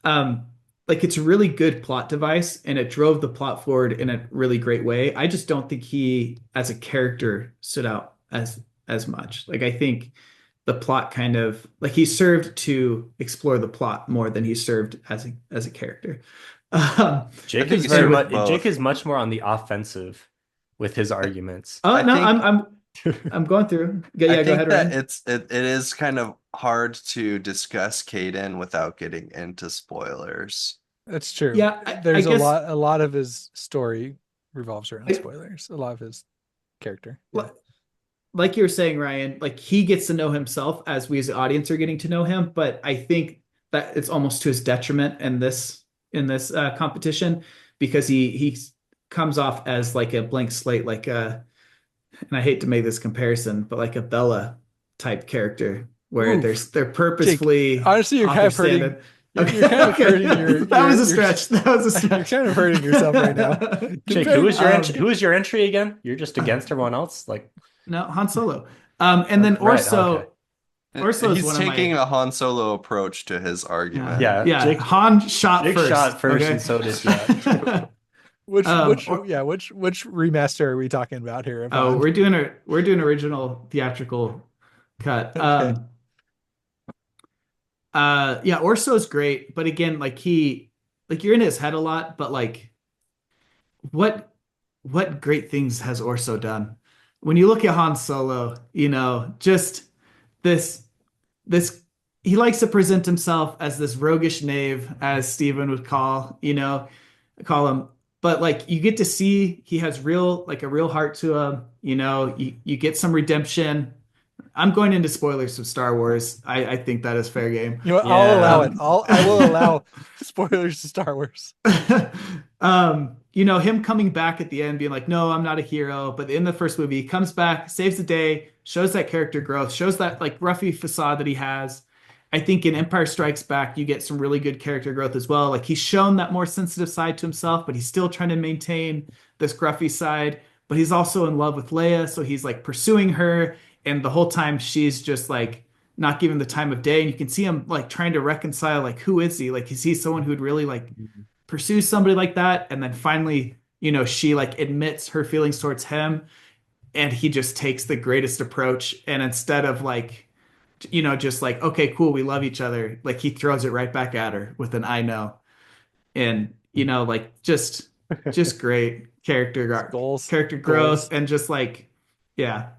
um like it's a really good plot device and it drove the plot forward in a really great way. I just don't think he as a character stood out as much. Like I think the plot kind of like he served to explore the plot more than he served as a character. Um, I think he and served with Jake both. is much more on the offensive with his arguments. Oh I no, think I'm going through. Yeah, I go think ahead, that Ryan. it is kind of hard to discuss Caden without getting into spoilers. That's true. Yeah, I There's guess a lot of his story revolves around spoilers. A lot of his character. Yeah. like you were saying, Ryan, like he gets to know himself as we as the audience are getting to know him, but I think that it's almost to his detriment in this competition because he comes off as like a blank slate, like and I hate to make this comparison, but like a Bella type character where Oof. they're Jake, purposefully honestly, you're kind of hurting. understated. You're kind of hurting That was a stretch. That was a You're stretch. kind of hurting yourself right now. Jake, who was your entry again? You're just against everyone else? Like No, Han Solo. And then right, Orso. okay. Orso is He's one taking of a Han Solo approach to his argument. Yeah, yeah. Jake- Han shot Jake first. shot first, okay? and so did Jack. Which or- which remaster are we talking about here? Oh, Yvonne? we're doing original theatrical cut. Okay. Yeah, Orso's great, but again, like you're in his head a lot, but like what great things has Orso done? When you look at Han Solo, you know, just this this he likes to present himself as this roguish knave, as Steven would call him. But like you get to see he has a real heart to him. You know, you get some redemption. I'm going into spoilers of Star Wars. I think that is fair game. You know what? I'll allow it. Um, I will allow spoilers to Star Wars. You know, him coming back at the end, being like, no, I'm not a hero. But in the first movie, he comes back, saves the day, shows that character growth, shows that like roughy facade that he has. I think in Empire Strikes Back, you get some really good character growth as well. Like he's shown that more sensitive side to himself, but he's still trying to maintain this gruffy side. But he's also in love with Leia, so he's like pursuing her, and the whole time she's just like not giving the time of day. And you can see him like trying to reconcile, like, who is he? Like, is he someone who'd really like pursue somebody like that? And then finally, you know, she like admits her feelings towards him, and he just takes the greatest approach. And instead of like, you know, just like, okay, cool, we love each other, like he throws it right back at her with an I know. And, you know, like just great Goals. character growth, Goals. and just like, yeah.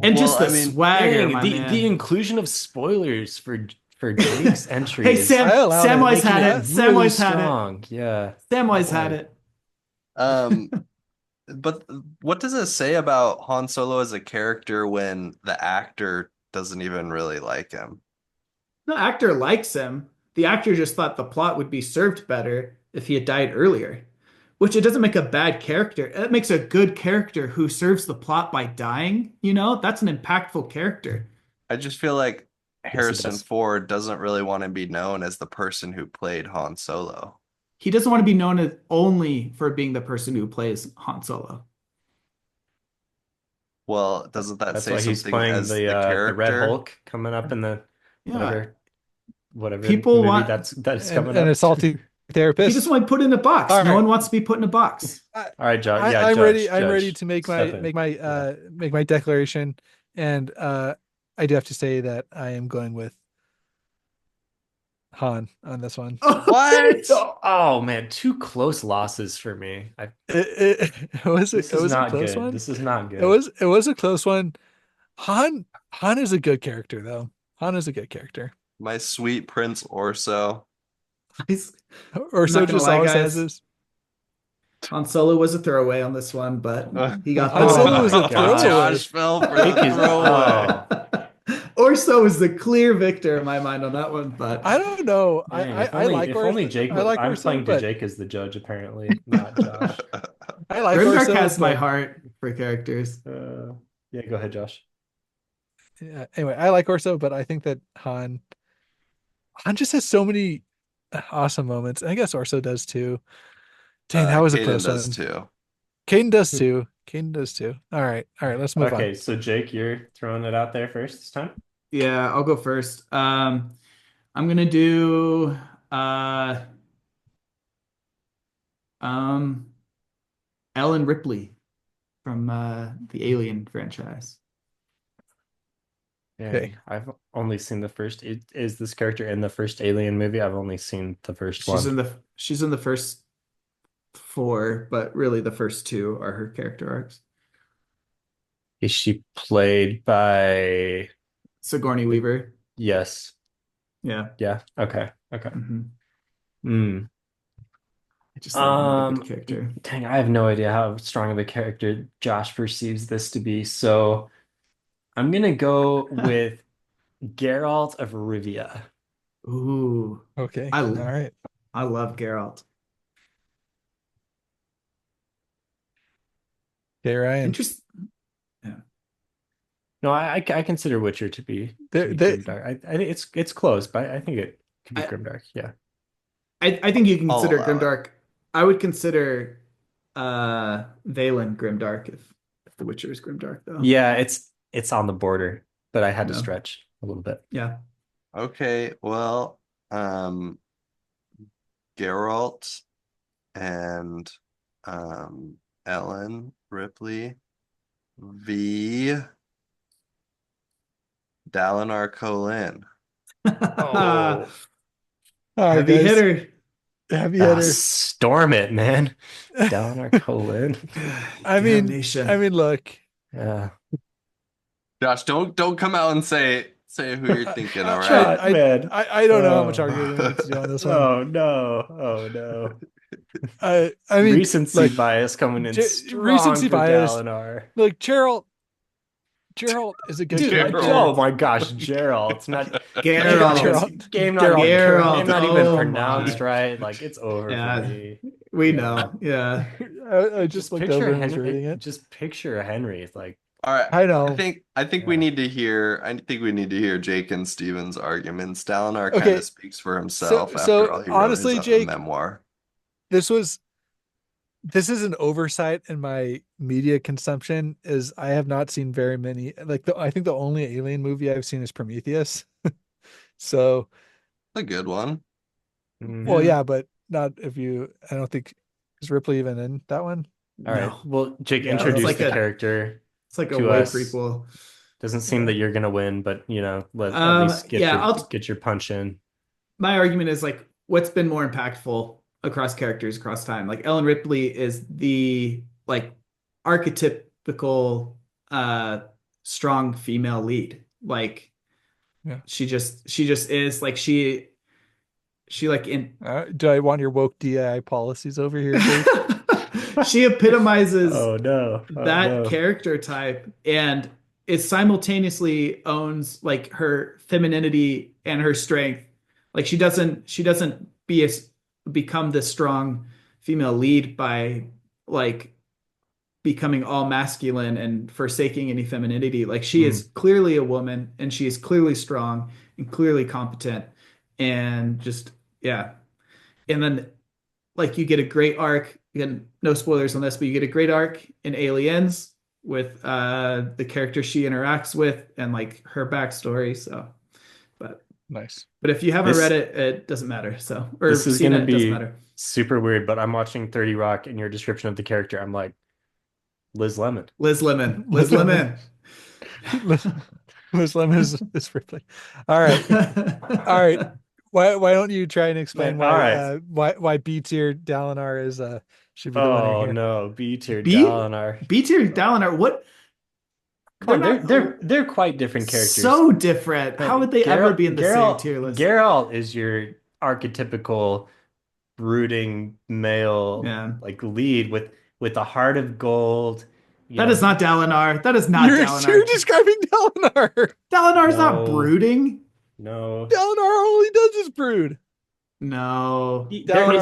And just the swagger, Dang, my the man. inclusion of spoilers for Jake's entry. Hey, is Samwise had making it. Samwise really had it. strong. Yeah. Samwise had Boy. it. But what does it say about Han Solo as a character when the actor doesn't even really like him? The actor likes him. The actor just thought the plot would be served better if he had died earlier, which it doesn't make a bad character. It makes a good character who serves the plot by dying. You know, that's an impactful character. I just feel like it Harrison does. Ford doesn't really want to be known as the person who played Han Solo. He doesn't want to be known as only for being the person who plays Han Solo. Well, doesn't that That's say why he's something playing as the the Red character? Hulk coming up in the Yeah. whatever People movie want- that's coming And up. a salty He therapist. just want to put in a box. All No right. one wants to be put in a box. All right, Josh. Yeah, I'm Judge, ready. I'm Judge, ready to make step in. make my declaration, and I do have to say that I am going with Han on this one. What? Oh man, two close losses for me. It was This it is was a not close good. one. This is not good. It was a close one. Han is a good character though. Han is a good character. My sweet Prince Orso. Or so not gonna just lie, always guys. has this. Han Solo was a throwaway on this one, but he got Han Solo was a God. throwaway. Josh fell for the Jake is- throwaway. Orso is the clear victor in my mind on that one, but I don't know. Dang, I if like only Orso. Jake I was, like I'm Orso, playing to but Jake as the judge apparently, not Josh. I like Grimdark Orso, has my but- heart for characters. Yeah, go ahead, Josh. Yeah, anyway, I like Orso, but I think that Han just has so many awesome moments. I guess Orso does too. Dang, that was a Kaden close does one. too. Caden does too. Caden does too. All right, let's move Okay, on. so Jake, you're throwing it out there first this time. Yeah, I'll go first. I'm gonna do um Ellen Ripley from the Alien franchise. Okay. I've only seen the first. Is this character in the first Alien movie? I've only seen the first She's one. in the first four, but really the first two are her character arcs. Is she played by? Sigourney Weaver. Yes. Yeah. Yeah. Okay. Okay. Hmm. Hmm. I just love another good character. Dang, I have no idea how strong of a character Josh perceives this to be. So I'm gonna go with Geralt of Rivia. Ooh, Okay. I All right. I love Geralt. Okay, Ryan. Interest. Yeah. No, I consider Witcher to be They Grimdark. I think it's close, but I think it could be I, Grimdark. Yeah. I think you can I'll consider allow it. Grimdark. I would consider Valen Grimdark if The Witcher is Grimdark though. Yeah, it's on the border, but I had to No. stretch a little bit. Yeah. Okay, well, um, Geralt and Ellen Ripley v. Dalinar Kholin. Oh, All right, Heavy guys. hitter. Heavy hitter. storm it, man. Down our colon. I mean, Damnation. look. Yeah. Josh, don't come out and say who you're thinking, all I, right? Shot, man. I don't know how much Oh. arguing we need to do on this one. Oh no. Oh no. I mean, Recency like bias coming in strong recency for bias. Dalinar. Like Gerald is a good Dude, character. oh my gosh, Gerald. It's not Geralt. game Geralt. not even Oh pronounced my. right. Like it's over for Yeah, me. we Yeah. know. Yeah. I just looked over and was reading it. Just picture Henry. It's like All right. I know. I think we need to hear Jake and Steven's arguments. Dalinar kind Okay, of speaks for himself so after all. He wrote honestly, his own Jake, memoir. this is an oversight in my media consumption. Is I have not seen very many. Like I think the only Alien movie I've seen is Prometheus. So, A good one. well, yeah, but not if you. I don't think is Ripley even in that one. all right. No. Well, Jake, Yeah, introduce like the a- character It's like a to way us. prequel. Doesn't seem Yeah. that you're gonna win, but let at least Yeah, get your punch in. my argument is like what's been more impactful across characters across time. Like Ellen Ripley is the like archetypical strong female lead. Like Yeah. she just is like she like in Do I want your woke DI policies over here, Jake? she epitomizes Oh no. Oh that no. character type and it simultaneously owns like her femininity and her strength. Like she doesn't become this strong female lead by like becoming all masculine and forsaking any femininity. Like she is clearly a woman and she is clearly strong and clearly competent and just yeah. And then like you get a great arc. Again, no spoilers on this, but you get a great arc in Aliens with the character she interacts with and like her backstory. So, but Nice. if you haven't This- read it, it doesn't matter. So, or This is seen gonna it, it doesn't be matter. super weird, but I'm watching 30 Rock and your description of the character, I'm like, Liz Lemon. Liz Lemon. Liz Lemon. Liz Lemon is Ripley. All right. All right. Why don't you try and explain All right. why B tier Dalinar is should be the winner Oh here? no, B tier B- Dalinar. B tier Dalinar. What? Come on, not- they're quite different characters. so different. How would they ever be in the same Geralt, tier list? Geralt is your archetypical brooding male Yeah. like lead with a heart of gold. That is not Dalinar. That is not Dalinar. You're describing Dalinar. Dalinar's not No. brooding. No. Dalinar all he does is brood. No. There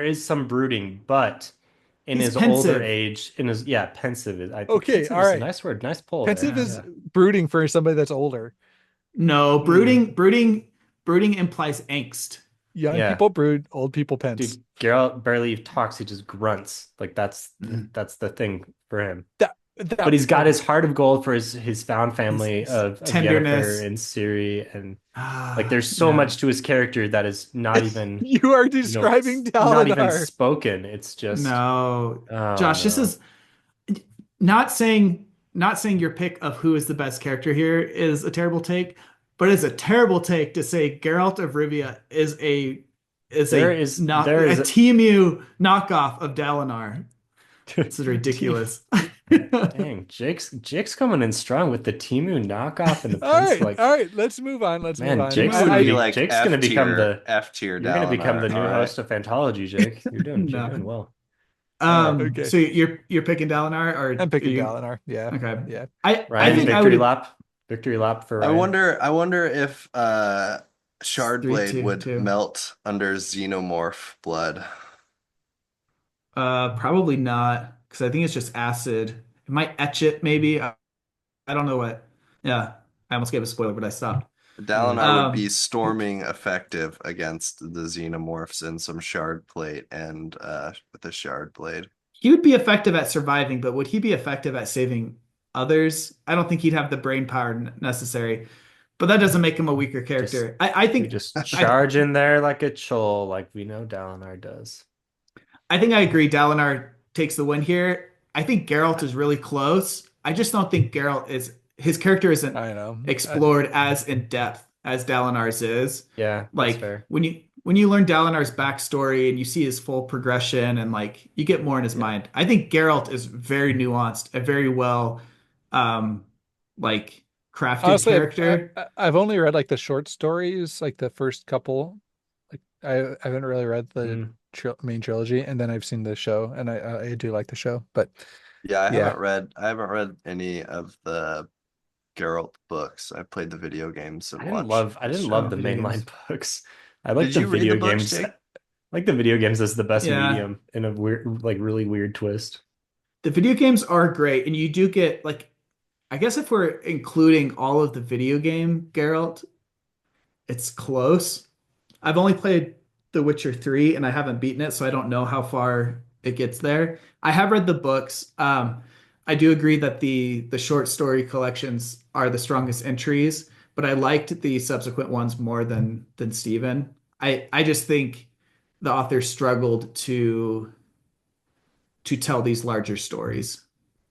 is some brooding, but in He's his pensive. older age, pensive. I think Okay, pensive all is a right. nice word, nice pull. Pensive there. is Yeah. brooding for somebody that's older. No, brooding implies angst. Young Yeah. people brood, old people pense. Dude, Geralt barely talks; he just grunts. Like that's the thing for him. But he's got his heart of gold for his found family His of tenderness. Yennefer and Ciri, and like there's so much to his character that is not even You are describing not even Dalinar. spoken. It's just No. oh, Josh, this no. is not saying your pick of who is the best character here is a terrible take, but it's a terrible take to say Geralt of Rivia is a There is a- TMU knockoff of Dalinar. This is ridiculous. Dang, Jake's coming in strong with the Timu knockoff and the pencil. Like, All right, let's move on. man, Timu Jake's would gonna be be like Jake's gonna become F tier you're gonna become the Dalinar. new All right. host of Fantology, Jake. You're No. doing well. All right. Okay. So you're picking Dalinar, or I'm picking are you? Dalinar. Yeah. Okay. Yeah. I Ryan, think I victory would. lap. Victory lap for I Ryan. wonder if Shardblade 3-2, would 2. melt under xenomorph blood. Probably not, because I think it's just acid. It might etch it, maybe. I don't know what. Yeah, I almost gave a spoiler, but I stopped. Dalinar would be Um, storming effective against the xenomorphs in some shard plate and with a shard blade. he would be effective at surviving, but would he be effective at saving others? I don't think he'd have the brain power necessary. But that doesn't make him a weaker character. I You think just I charge in there like a chol, like we know Dalinar does. I think I agree. Dalinar takes the win here. I think Geralt is really close. I just don't think Geralt is his character isn't I know. explored as in depth as Dalinar's is. Yeah, that's Like fair. when you learn Dalinar's backstory and you see his full progression and like you get more in his mind. I think Geralt is very nuanced, a very well like crafted Honestly, character. I've only read like the short stories, like the first couple. Like I haven't really read the Mm. main trilogy, and then I've seen the show, and I do like the show. But Yeah, yeah, I haven't read any of the Geralt books. I played the video games and I didn't watched love the the show. video mainline games. books. I like Did the you read video the books, games. Jake? Like the video games as the best Yeah. medium in a weird, like really weird twist. The video games are great, and you do get like I guess if we're including all of the video game Geralt, it's close. I've only played The Witcher 3 and I haven't beaten it, so I don't know how far it gets there. I have read the books. I do agree that the short story collections are the strongest entries, but I liked the subsequent ones more than Steven. I just think the author struggled to tell these larger stories.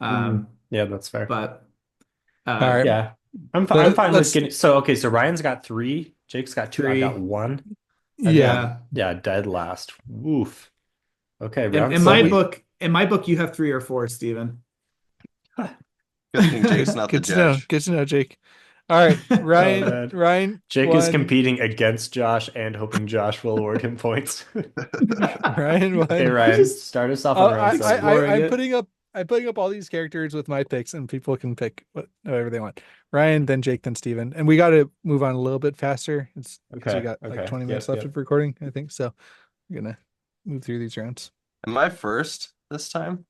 Mm. Yeah, that's fair. But all right. Yeah, I'm fine with Let's getting. So okay, so Ryan's got 3, Jake's got 2, I've got 3. 1. I think Yeah. I'm dead last. Woof. Okay, In, round in my 7. book, you have 3 or 4, Steven. Good thing Jake's not the Good to know. judge. Good to know, Jake. All right, Ryan. man. Ryan. Jake is won. competing against Josh and hoping Josh will award him points. Ryan won. Okay, Ryan, start us off on round 7. I'm putting up all these characters with my picks, and people can pick whatever they want. Ryan, then Jake, then Steven. And we got to move on a little bit faster. It's because we got like 20 minutes left of recording, I think. So we're gonna move through these rounds. Am I first this time?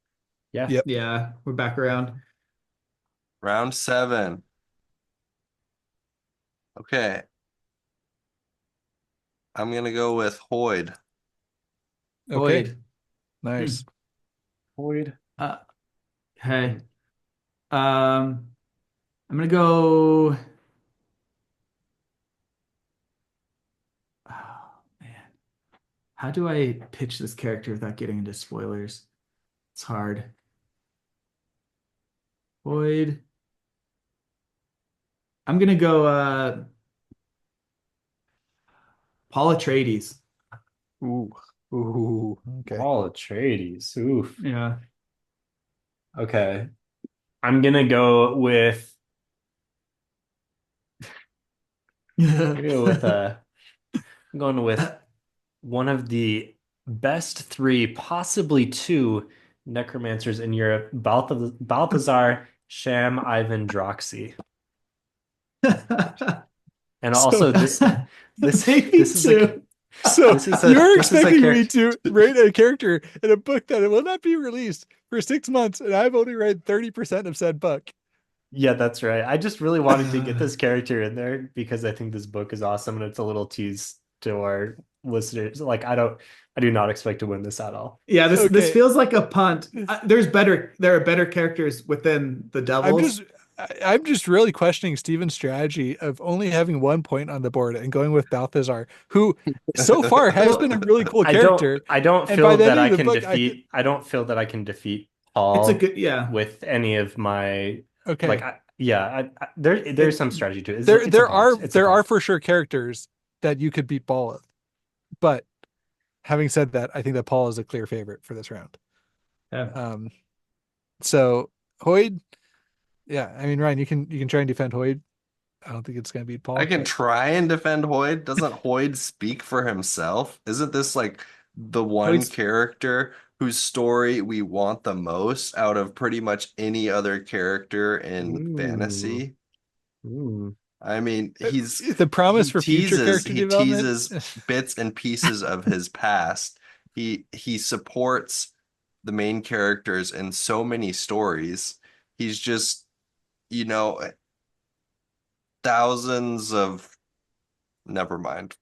Yeah. Yep. Yeah, we're back around. Round 7. Okay. I'm gonna go with Hoyd. Okay. Boyd. Nice. Boyd. Okay. I'm gonna go. Oh man, how do I pitch this character without getting into spoilers? It's hard. Boyd. I'm gonna go Paul Atreides. Ooh. Ooh. Okay. Paul Atreides. Oof. Yeah. Okay. I'm gonna go with I'm going with one of the best 3, possibly 2 necromancers in Europe, Balthazar, Sham, Ivan, Droxy. And also this Maybe is too. So this is a- you're this is a expecting me character- to rate a character in a book that will not be released for 6 months, and I've only read 30% of said book. Yeah, that's right. I just really wanted to get this character in there because I think this book is awesome and it's a little tease to our listeners. Like I do not expect to win this at all. Yeah, this Okay. feels like a punt. There are better characters within the Devils. I'm just really questioning Steven's strategy of only having 1 point on the board and going with Balthazar, who so far has been a really cool character. I don't And feel by the that end I of the can book, defeat. I don't feel that I can defeat It's Paul a good with any of my Okay. like. There's some strategy to it. It's there a punt. It's a are punt. for sure characters that you could beat Paul with. But having said that, I think that Paul is a clear favorite for this round. Yeah. So Hoyd. Yeah, I mean, Ryan, you can try and defend Hoyd. I don't think it's gonna beat I Paul. can But try and defend Hoyd. Doesn't Hoyd speak for himself? Isn't this like the one Hoyd's character whose story we want the most out of pretty much any other character in Ooh. fantasy? Ooh. I mean, the promise for future character he development. teases bits and pieces of his past. He supports the main characters in so many stories. He's just, you know, thousands of never mind.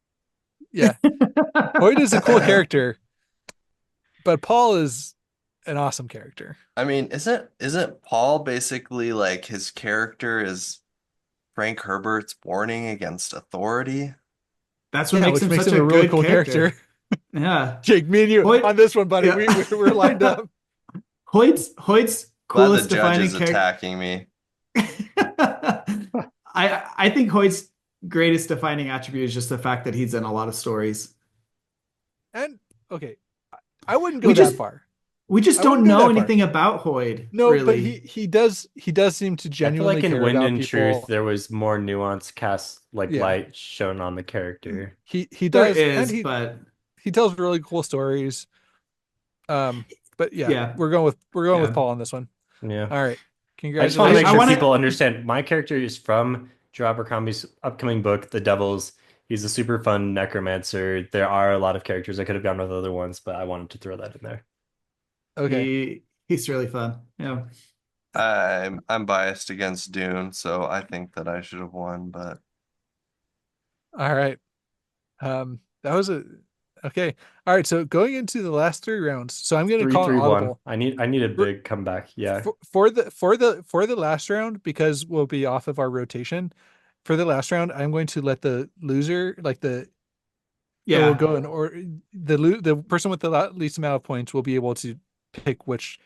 Yeah, Hoyd is a cool character, but Paul is an awesome character. I mean, isn't Paul basically like his character is Frank Herbert's warning against authority? That's what Yeah, makes which him makes such him a a really good cool character. character. Yeah. Jake, me and you Hoyt, on this one, buddy. yeah. We're lined up. Hoyt's Glad the coolest judge defining is character. attacking me. I think Hoyt's greatest defining attribute is just the fact that he's in a lot of stories. And okay, I wouldn't We go that just far. we just I don't wouldn't go know that far. anything about Hoyd, No, but really. he does seem to I feel genuinely like in care Wind about and Truth, people. there was more nuance cast, like Yeah, light shown on the character. he There does, and is, he but he tells really cool stories. But yeah, yeah, we're going with yeah. Paul on this one. Yeah. All right, I just want to make congratulations. I sure want people to. understand my character is from Joe Abercrombie's upcoming book, The Devils. He's a super fun necromancer. There are a lot of characters. I could have gone with other ones, but I wanted to throw that in there. Okay, He's really fun. Yeah. I'm biased against Dune, so I think that I should have won, but all right. That was a okay. All right, so going into the last three rounds. So I'm going to Three, call an three, one. audible I need a for, big comeback. Yeah. for the last round because we'll be off of our rotation. For the last round, I'm going to let the loser, like it will Yeah. go in or the person with the least amount of points will be able to pick which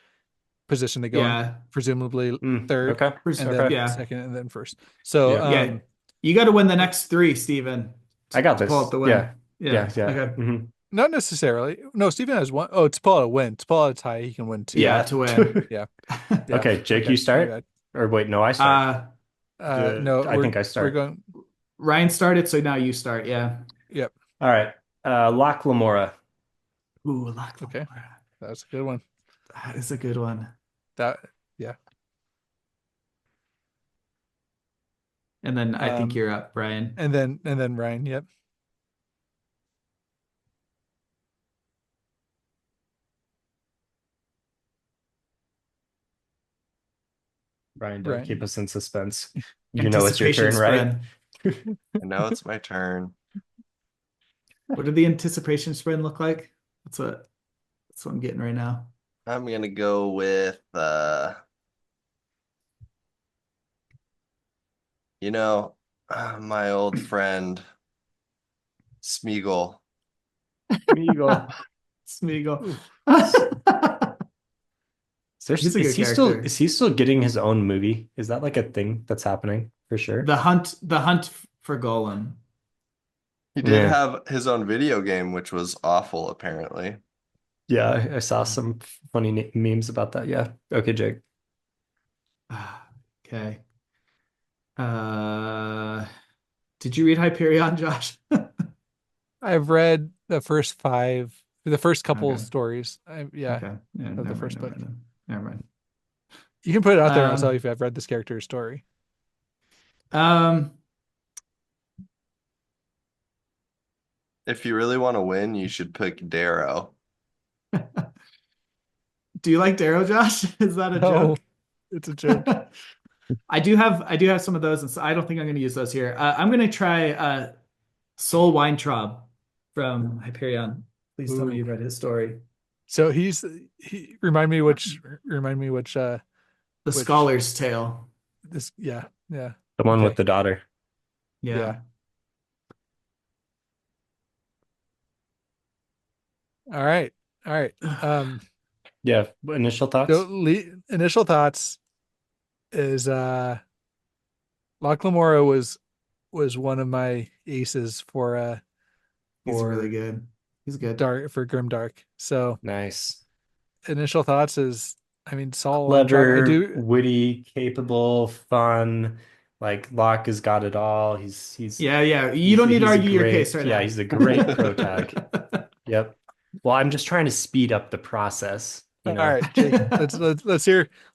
position they go in, Yeah. presumably third, Okay. and then Okay. Yeah. second, and then first. So Yeah. Yeah. You got to win the next three, Steven, I got to pull this. out the Yeah. win. Yeah. Yeah. Yeah. Okay. Mhm. not necessarily. No, Steven has one. Oh, to pull out a win. To pull out a tie, he can win two. Yeah, Yeah. to win. Yeah. Yeah. Okay, Jake, Okay. you My start? bad. Or wait, no, I start. No, I think I we're start. going. Ryan started, so now you start. Yeah. Yep. All right. Loch Lamora. Ooh, Loch Okay. Lamora. That's a good one. That is a good one. That yeah. And then I think you're up, Brian. And then Ryan. Yep. Brian, don't Ryan. keep us in suspense. You know it's your Anticipation turn, right? spread. I know it's my turn. What did the anticipation spread look like? That's what I'm getting right now. I'm gonna go with you know, my old friend Smeagol. Smeagol. Smeagol. Is He's a good character. is he still getting his own movie? Is that like a thing that's happening for sure? The hunt for Golem. He did Yeah. have his own video game, which was awful, apparently. Yeah, I saw some funny memes about that. Yeah. Okay, Jake. Okay. Did you read Hyperion, Josh? I've read the first couple Okay. stories. Yeah, Okay. Yeah, of the never first mind, book. never mind. Never mind. You can put it out there and I'll Um, tell you if I've read this character's story. Um, If you really want to win, you should pick Darrow. do you like Darrow, Josh? Is that a No, joke? it's a joke. I do have some of those, and so I don't think I'm going to use those here. I'm going to try Sol Weintraub from Hyperion. Please tell me you read his story. So he remind me which The Scholar's Tale. this yeah. The one Okay. with the daughter. Yeah. All right. Yeah. Initial thoughts? So initial thoughts is Loch Lamora was one of my aces for He's for really good. He's good. Grimdark. So Nice. initial thoughts is I mean, Saul and Chuck, I Clever, do. witty, capable, fun. Like Locke has got it all. Yeah, yeah. You don't need to he's a argue your case great, right yeah, now. he's a great pro tag. Yep. Well, I'm just trying to speed up the process, you All know. right, Jake.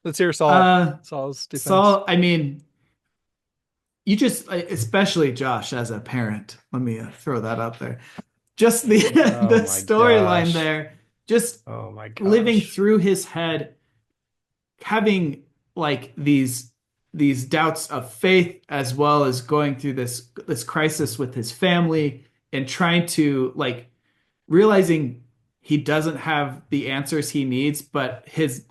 Let's hear Saul. Uh, Saul's defense. Saul, I mean, you just, especially Josh as a parent, let me throw that out there. Just the Oh the my storyline gosh. there, just Oh my living gosh. through his head, having like these doubts of faith as well as going through this crisis with his family and trying to like realizing he doesn't have the answers he needs, but his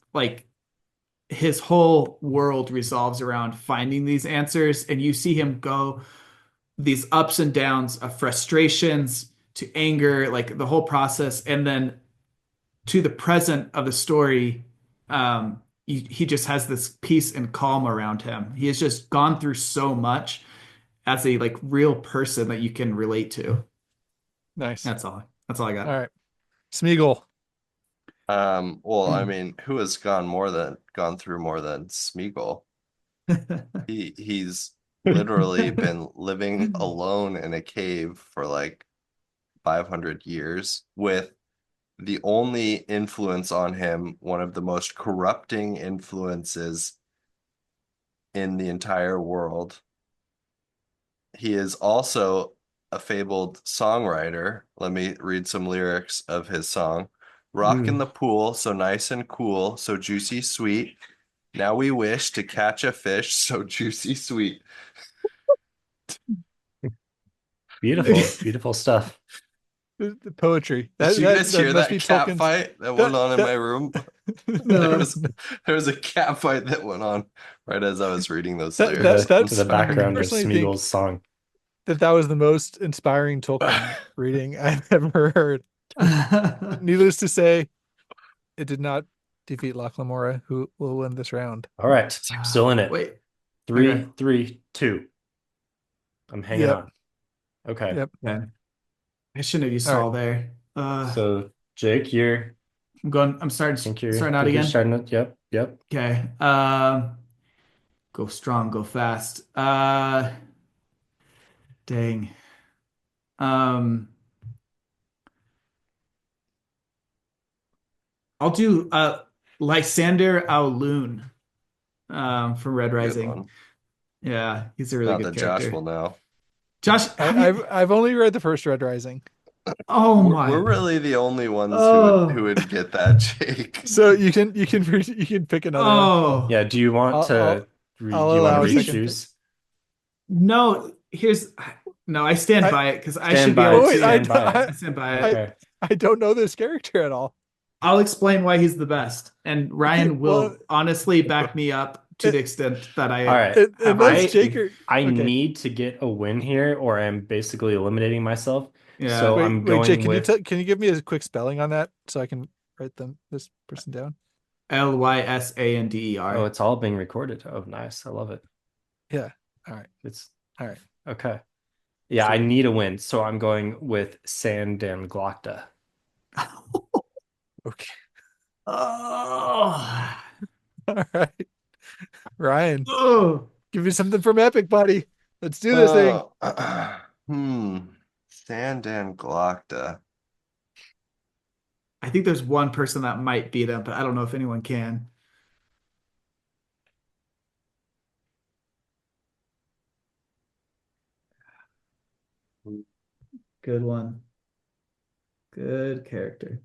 whole world resolves around finding these answers, and you see him go these ups and downs of frustrations to anger, like the whole process, and then to the present of the story, he just has this peace and calm around him. He has just gone through so much as a like real person that you can relate to. Nice. That's all. That's all I All got. right, Smeagol. Well, I mean, who has gone through more than Smeagol? He's literally been living alone in a cave for like 500 years with the only influence on him, one of the most corrupting influences in the entire world. He is also a fabled songwriter. Let me read some lyrics of his song. Rock in Mm, the pool, so nice and cool, so juicy sweet. Now we wish to catch a fish, so juicy sweet. beautiful, beautiful stuff. The poetry. Did That you that guys that hear must that be cat Tolkien's. fight that went That on in my that. room? There No. was there was a cat fight that went on right as I was reading those That To that lyrics. the I'm to that's the I sorry. background of personally think Smeagol's song. that was the most inspiring Tolkien reading I've ever heard. Needless to say, it did not defeat Loch Lamora, who will win this round. All right, still in it. Wait. Okay. 3-3-2. I'm hanging Yep. on. Okay. Yep. Okay. I shouldn't have used All right. Saul there. So Jake, I'm starting I starting out think you're again. starting it. Yep, yep. Okay. Go strong, go fast. Dang. Um, I'll do Lysander Auloon from Red Good Rising. one. Yeah, he's a really Not good that Josh will character. know. Josh, I, have you? I've only read the first Red Rising, Oh We're my. really the only ones who Oh. would get that, Jake. so you can pick another one. Oh. Yeah, do you want I'll to I'll do you want to allow a Pretty second pick. re-choose? No, no, I stand I by it because I Stand should be by able it. oh wait, to. Stand by it. I stand by I it. Okay. I don't know this character at all. I'll explain why he's the best, and Okay, Ryan well, will honestly back me up to it, the extent that All I right. have unless on. Jake I or I okay. need to get a win here or I'm basically eliminating myself. So Yeah. I'm Wait, Jake, going with can you give me a quick spelling on that so I can write this person down? oh, Lysander. it's all being recorded. Oh, nice. I love it. Yeah. All right. It's All right. okay. Yeah, I Sweet. need a win, so I'm going with Sand and Glocta. Okay. Oh. All right. Ryan, Oh. give me something from Epic, buddy. Let's do this thing. Uh, hmm. Sandan Glocta. I think there's one person that might beat him, but I don't know if anyone can. Good one. Good character.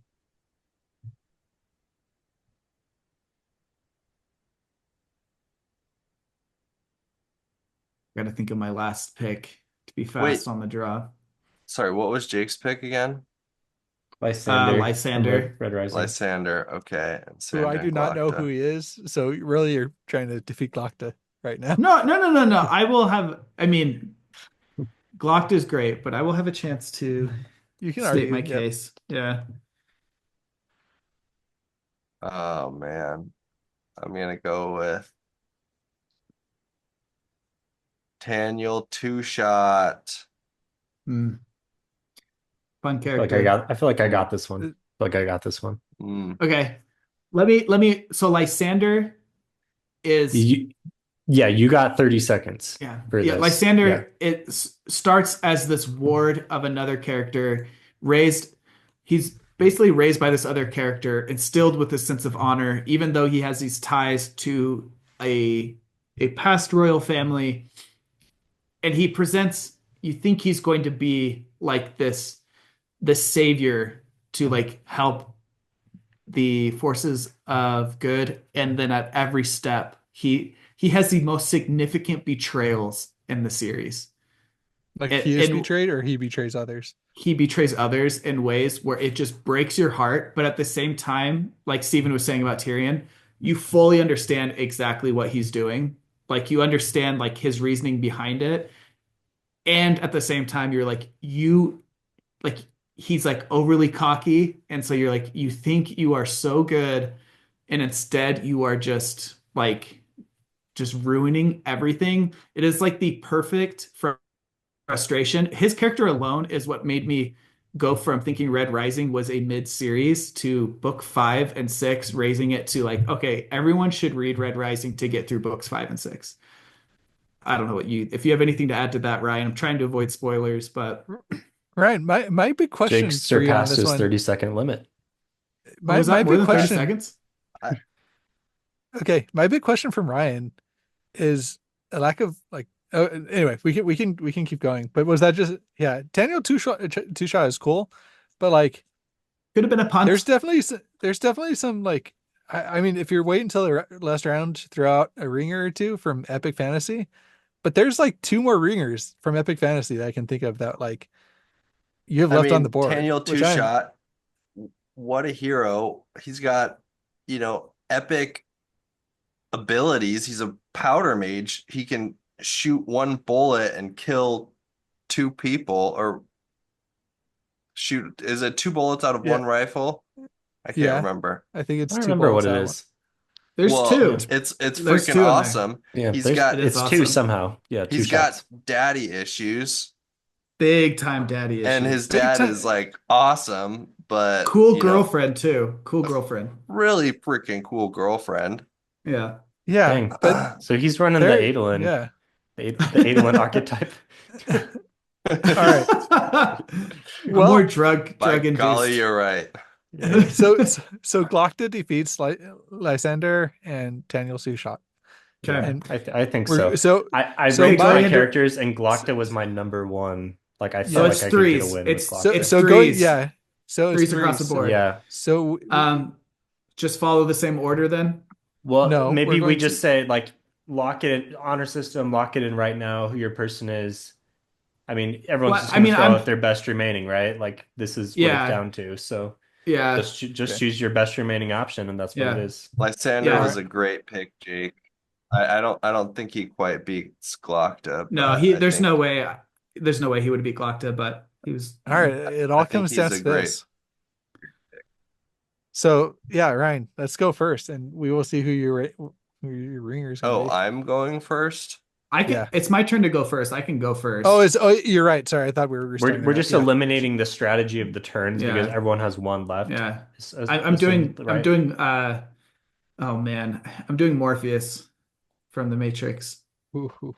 Got to think of my last pick to be fast Wait, on the draw. sorry, what was Jake's pick again? Lysander from Lysander. Red Rising. Lysander, okay, and Who I Sandan do not know who Glocta. he is. So really, you're trying to defeat Glocta right now. No, no, no, no, no. I will have. I mean, Glocked is great, but I will have a chance to You can state argue. my Yep. case. Yeah. Oh man, I'm gonna go with Daniel Two Shot. Hmm. Fun I character. feel like I got Mm, this one. I feel like I got this one. mm. Okay. So Lysander is You, yeah, you got 30 seconds for this. Lysander, starts as this ward of another character, raised. He's basically raised by this other character, instilled with this sense of honor, even though he has these ties to a a past royal family, and he presents. You think he's going to be like this savior to like help the forces of good, and then at every step he has the most significant betrayals in the series. Like and, he is and betrayed or he betrays others. he betrays others in ways where it just breaks your heart, but at the same time, like Stephen was saying about Tyrion, you fully understand exactly what he's doing. Like you understand like his reasoning behind it, and at the same time you're like like he's like overly cocky, and so you're like you think you are so good, and instead you are just ruining everything. It is like the perfect frustration. His character alone is what made me go from thinking Red Rising was a mid-series to book 5 and 6, raising it to like, okay, everyone should read Red Rising to get through books 5 and 6. I don't know if you have anything to add to that, Ryan. I'm trying to avoid spoilers, but Right. My big Jake question for you on surpassed this his one. 30-second limit. what was My that, more big than 30 question. seconds? Okay, my big question from Ryan is a lack of like. Oh, anyway, we can keep going. But was that just Daniel two shot is cool, but like Could have been a punt. there's definitely some like I mean if you're waiting until the last round to throw out a ringer or two from Epic Fantasy, but there's like two more ringers from Epic Fantasy that I can think of that like you have I left on the mean, board, Daniel which Two I'm Shot, what a hero. He's got, epic abilities. He's a powder mage. He can shoot one bullet and kill two people, or shoot, is it two bullets out of yeah one rifle? I can't yeah remember. I think I it's don't two remember what bullets it out of one. is. There's Well, two. it's There's freaking two in there. awesome. Yeah, He's there's got It is it's two awesome. somehow. Yeah, two he's got shots. daddy issues, Big time daddy and issues. his Big dad time. is like awesome, but Cool girlfriend too. Cool girlfriend. really freaking cool girlfriend. Yeah. Yeah, Dang. but So he's running the there, Adolin, yeah. the Adolin archetype. All right. A Well, more drug By induced. golly, you're right. Yeah. so Glockta defeats Lysander and Daniel Sushot. Yeah, Okay. And I think we're so. I so ranked by my characters, and Glockta was my number one. Like I So felt it's like I could get a threes. win It's with so Glockta. it's so go threes. yeah. So it's Threes across the threes. board. Yeah. So Just follow the same order then. Well, no, maybe we're we going just to say like lock it in honor system, lock it in right now, who your person is. I mean, everyone's Well, just I gonna mean, throw out their best remaining, right? Like this is what it's yeah, down to. So yeah, just okay. choose your best remaining option, and that's what it yeah, is. Lysander yeah. was a great pick, Jake. I don't think he quite beats Glockta, No, but there's no way. There's no way he would beat Glockta, but he was. all right. It all I think comes he's down a to great this. So yeah, Ryan, let's go first, and we will see who your ringer is gonna Oh, be. I'm going first. I can. Yeah. It's my turn to go first. I can go first. You're right. Sorry, I thought we were We're starting we're that. just eliminating the strategy of the turns because Yeah, everyone has one left. yeah. I'm Assumed, doing. I'm right? doing. Oh man, I'm doing Morpheus from the Matrix. Ooh.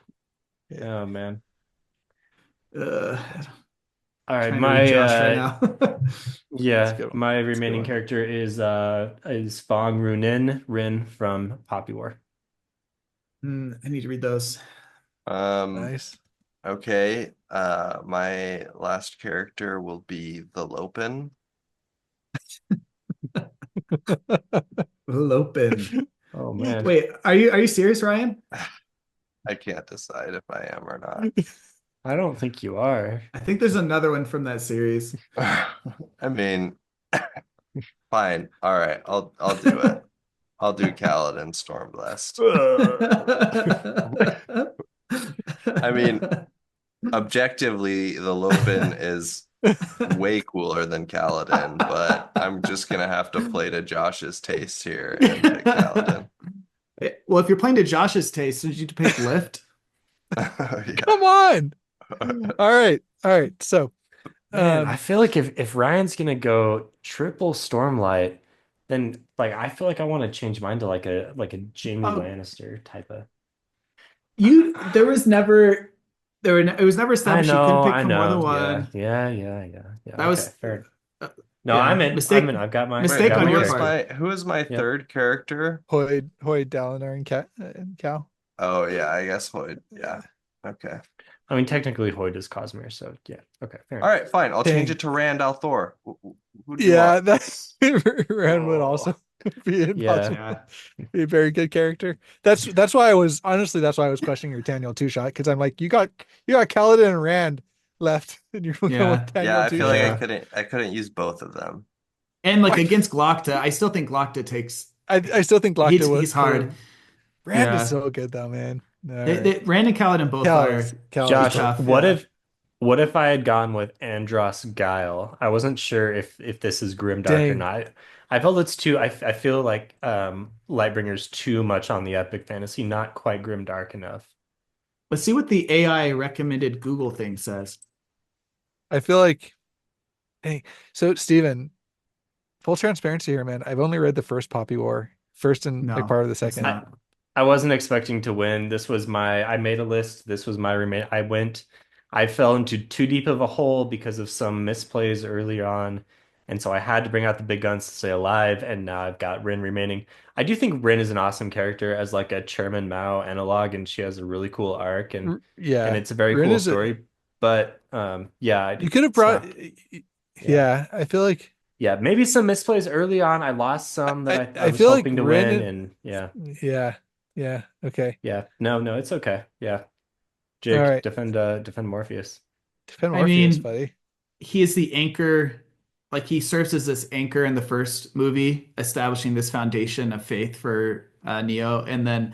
Yeah. Oh man. Uh, All right, trying to read Josh right my now. yeah, good one. my That's a good remaining one. character is Fong Runin Rin from Poppy War. I need to read those. Nice. Okay. My last character will be the Lopin. Open. Oh man. Wait, are you serious, Ryan? I can't decide if I am or not. I don't think you are. I think there's another one from that series. I mean, fine. All right, I'll do it. I'll do Kaladin Stormblast. I mean, objectively, the Lopin is way cooler than Kaladin, but I'm just gonna have to play to Josh's taste here and pick Kaladin. Well, if you're playing to Josh's taste, did you pick Lift? Yeah. Come on. All right. So, Man, I feel like if Ryan's gonna go triple Stormlight, then like I feel like I want to change mine to like a Jamie Oh, Lannister type of. there was never it was never established you couldn't pick I from more than know. Yeah, one. yeah, yeah, yeah, yeah. That Okay, was fair. No, I'm yeah, in. I'm in. I've got my I Wait, mistake got on my your character. part. who is my Yep. third character? Hoyd, Dalinar, and Cal. Oh yeah, I guess Hoyd. Yeah. Yeah. Okay. I mean, technically Hoyd is Cosmere, so yeah. Okay, fair All enough. right, fine. I'll change Dang. it to Rand al'Thor. Who do you Yeah, want? that's Ren would Oh, also be yeah. impossible. Yeah. Be a very good character. That's why I was honestly that's why I was questioning your Daniel two shot because I'm like you got Kaladin and Rand left and you're going Yeah. with Yeah, Daniel I two feel like shot. I couldn't use both of them. And like against Glokta, I still think Glokta takes I still think Lockton he's would could hard. have. Rand is Yeah. so good though, man. All right, Rand and Kaladin both are Cal is Josh, dope. tough. what Yeah. if I had gone with Andros Guile? I wasn't sure if this is Grimdark or Dang, not. I felt it's too. I feel like Lightbringer's too much on the epic fantasy, not quite Grimdark enough. Let's see what the AI recommended Google thing says. I feel like dang. So Steven, full transparency here, man. I've only read the first Poppy War, first and like No, part of the it's second. I not. I wasn't expecting to win. I made a list. This was my remain. I fell into too deep of a hole because of some misplays early on. And so I had to bring out the big guns to stay alive. And now I've got Rin remaining. I do think Rin is an awesome character as like a Chairman Mao analog, and she has a really cool arc and Yeah, it's a very Ren cool is a. story. But yeah, You could have it's brought. not. Yeah. Yeah, I feel like Yeah, maybe some misplays early on. I lost some that I I was feel like hoping to Ren. win, and yeah. Yeah, yeah. Okay, Yeah. No, it's okay. Yeah. all Jake, right. defend Morpheus. Defend I Morpheus, mean, buddy. he is the anchor, like he serves as this anchor in the first movie, establishing this foundation of faith for Neo, and then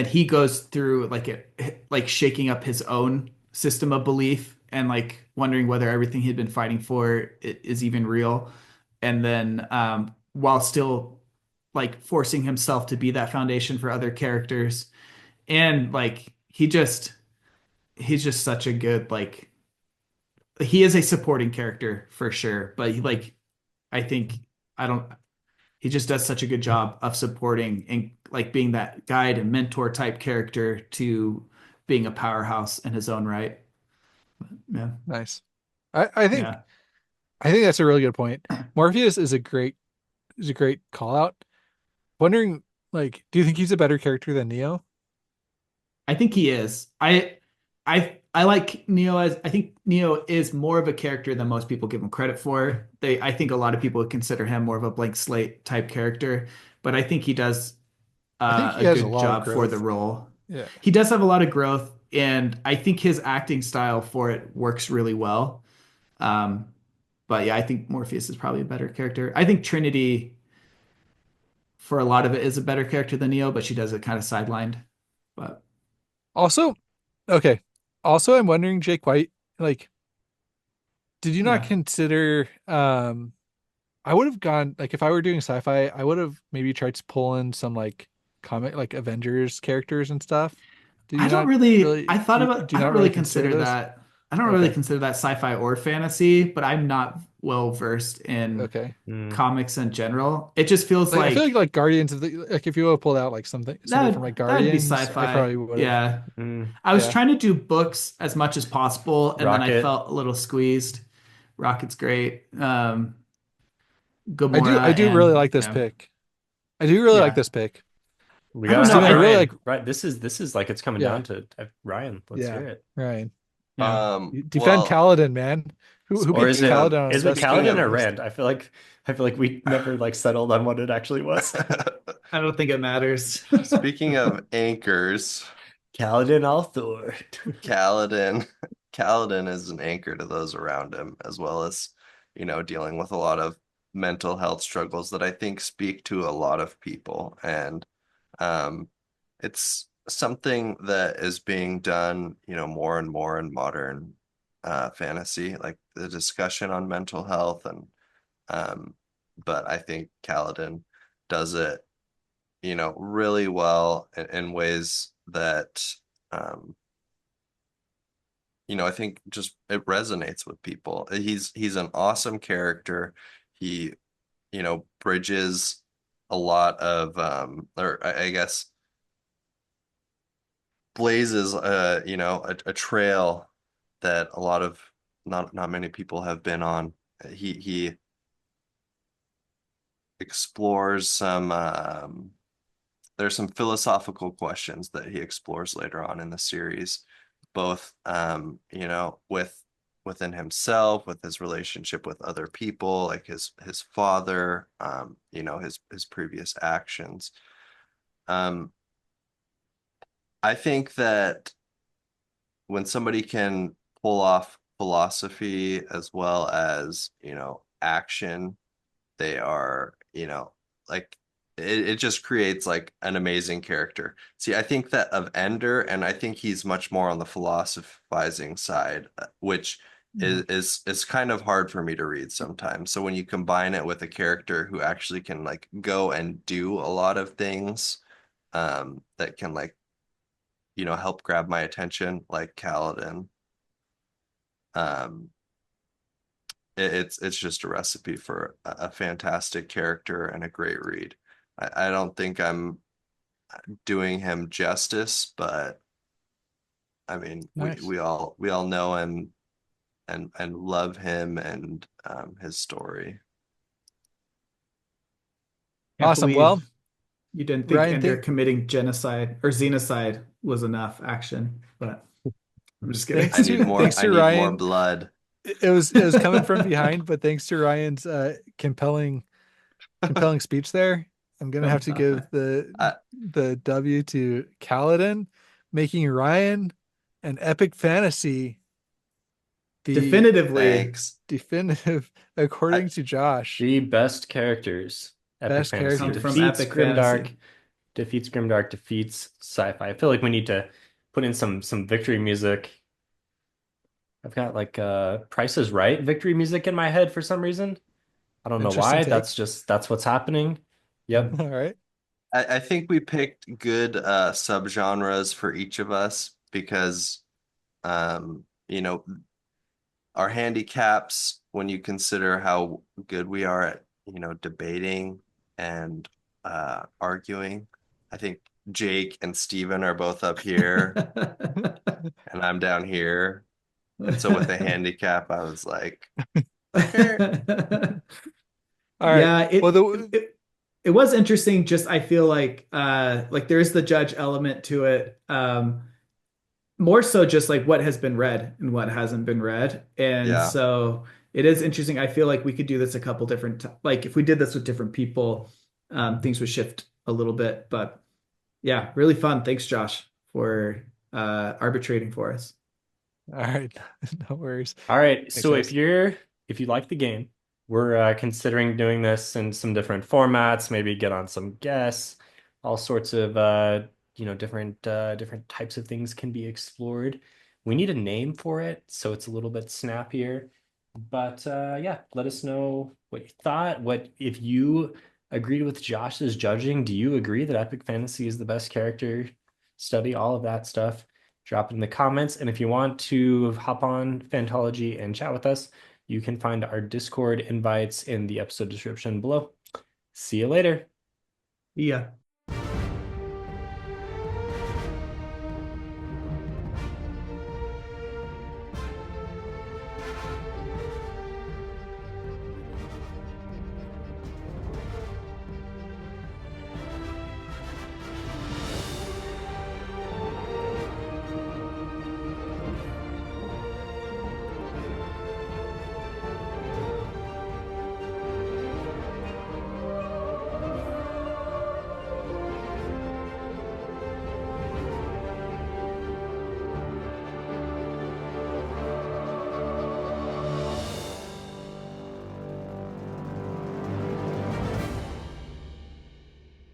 he goes through like shaking up his own system of belief and like wondering whether everything he'd been fighting for is even real, and then while still like forcing himself to be that foundation for other characters, and like he's just such a good like he is a supporting character for sure, but I think I don't he just does such a good job of supporting and like being that guide and mentor type character to being a powerhouse in his own right. Yeah. Nice. I think Yeah. I think that's a really good point. Morpheus is a great call out. Wondering, like, do you think he's a better character than Neo? I think he is. I like Neo as I think Neo is more of a character than most people give him credit for. I think a lot of people would consider him more of a blank slate type character, but I think he does I think he a has a good lot of job for the growth. role. Yeah. He does have a lot of growth, and I think his acting style for it works really well. Um, but yeah, I think Morpheus is probably a better character. I think Trinity, for a lot of it, is a better character than Neo, but she does it kind of sidelined. But Also, okay. Also, I'm wondering, Jake White, like, did you not yeah, consider I would have gone like if I were doing sci-fi, I would have maybe tried to pull in some like comic like Avengers characters and stuff. Did you I don't not really. really I thought about. do you I don't not really really consider consider those? that. I don't really Okay. consider that sci-fi or fantasy, but I'm not well versed in Okay. Mm. comics in general. It just feels Like I feel like like Guardians of the like if you would have pulled out like somebody from like that'd be Guardians, I sci-fi. probably would have. Yeah. Mm. I was Yeah. trying to do books as much as possible, and then I Rocket. felt a little squeezed. Rocket's great. I Gamora do really and like this yeah, pick. I do really like yeah. this pick. We I don't gotta know. have Steven, I really Ryan. like Right. This is like it's coming yeah, down to Ryan. Let's yeah. hear it. Ryan. Yeah. Defend Well, Kaladin, man. Who Or beats is it Kaladin on a is it special Kaladin or list? Rand? I feel like we never like settled on what it actually was. I don't think it matters. speaking of anchors, Kaladin Althor. Kaladin, Kaladin is an anchor to those around him, as well as, dealing with a lot of mental health struggles that I think speak to a lot of people. And um, it's something that is being done, more and more in modern fantasy, like the discussion on mental health um, but I think Kaladin does it, really well in ways that um, I think just it resonates with people. He's an awesome character. He, bridges a lot of or I guess blazes a trail that a lot of not many people have been on. He explores some there's some philosophical questions that he explores later on in the series, both within himself, with his relationship with other people, like his father, his previous actions. Um, I think that when somebody can pull off philosophy as well as, action, they are, like it just creates like an amazing character. See, I think that of Ender, and I think he's much more on the philosophizing side, which Yeah. is kind of hard for me to read sometimes. So when you combine it with a character who actually can like go and do a lot of things, that can like, help grab my attention, like Kaladin, um, it's just a recipe for a fantastic character and a great read. I don't think I'm doing him justice, but I mean Nice. we all know him and love him and his story. Can't Awesome. Well, believe you didn't think Ryan, Ender thank committing genocide or xenocide was enough action, but I'm just kidding. thanks to thanks I to need more Ryan. blood. It was coming from behind, but thanks to Ryan's compelling speech there, I'm gonna have to give I, the W to Kaladin, making Ryan and epic fantasy the Definitively. Thanks. definitive, I, according to Josh, The best characters. Epic best fantasy Come characters. from defeats epic fantasy. Grimdark, defeats sci-fi. I feel like we need to put in some victory music. I've got like Price is Right victory music in my head for some reason. I don't know Interesting why. take. That's what's happening. Yep. All right. I think we picked good subgenres for each of us because um, you know, our handicaps when you consider how good we are at, debating and arguing. I think Jake and Steven are both up here and I'm down here. And so with a handicap, I was like, okay. All right. Yeah, Well, it was interesting. Just I feel like there's the judge element to it. More so just like what has been read and what hasn't been read. And Yeah. so it is interesting. I feel like we could do this a couple different like if we did this with different people, things would shift a little bit. But yeah, really fun. Thanks, Josh, for arbitrating for us. all right. No worries. All right. Thanks, So guys. if you like the game, we're considering doing this in some different formats, maybe get on some guests, all sorts of different types of things can be explored. We need a name for it, so it's a little bit snappier. But yeah, let us know what you thought. What if you agreed with Josh's judging? Do you agree that Epic Fantasy is the best character study? All of that stuff. Drop it in the comments. And if you want to hop on Fantology and chat with us, you can find our Discord invites in the episode description below. See you later. Yeah.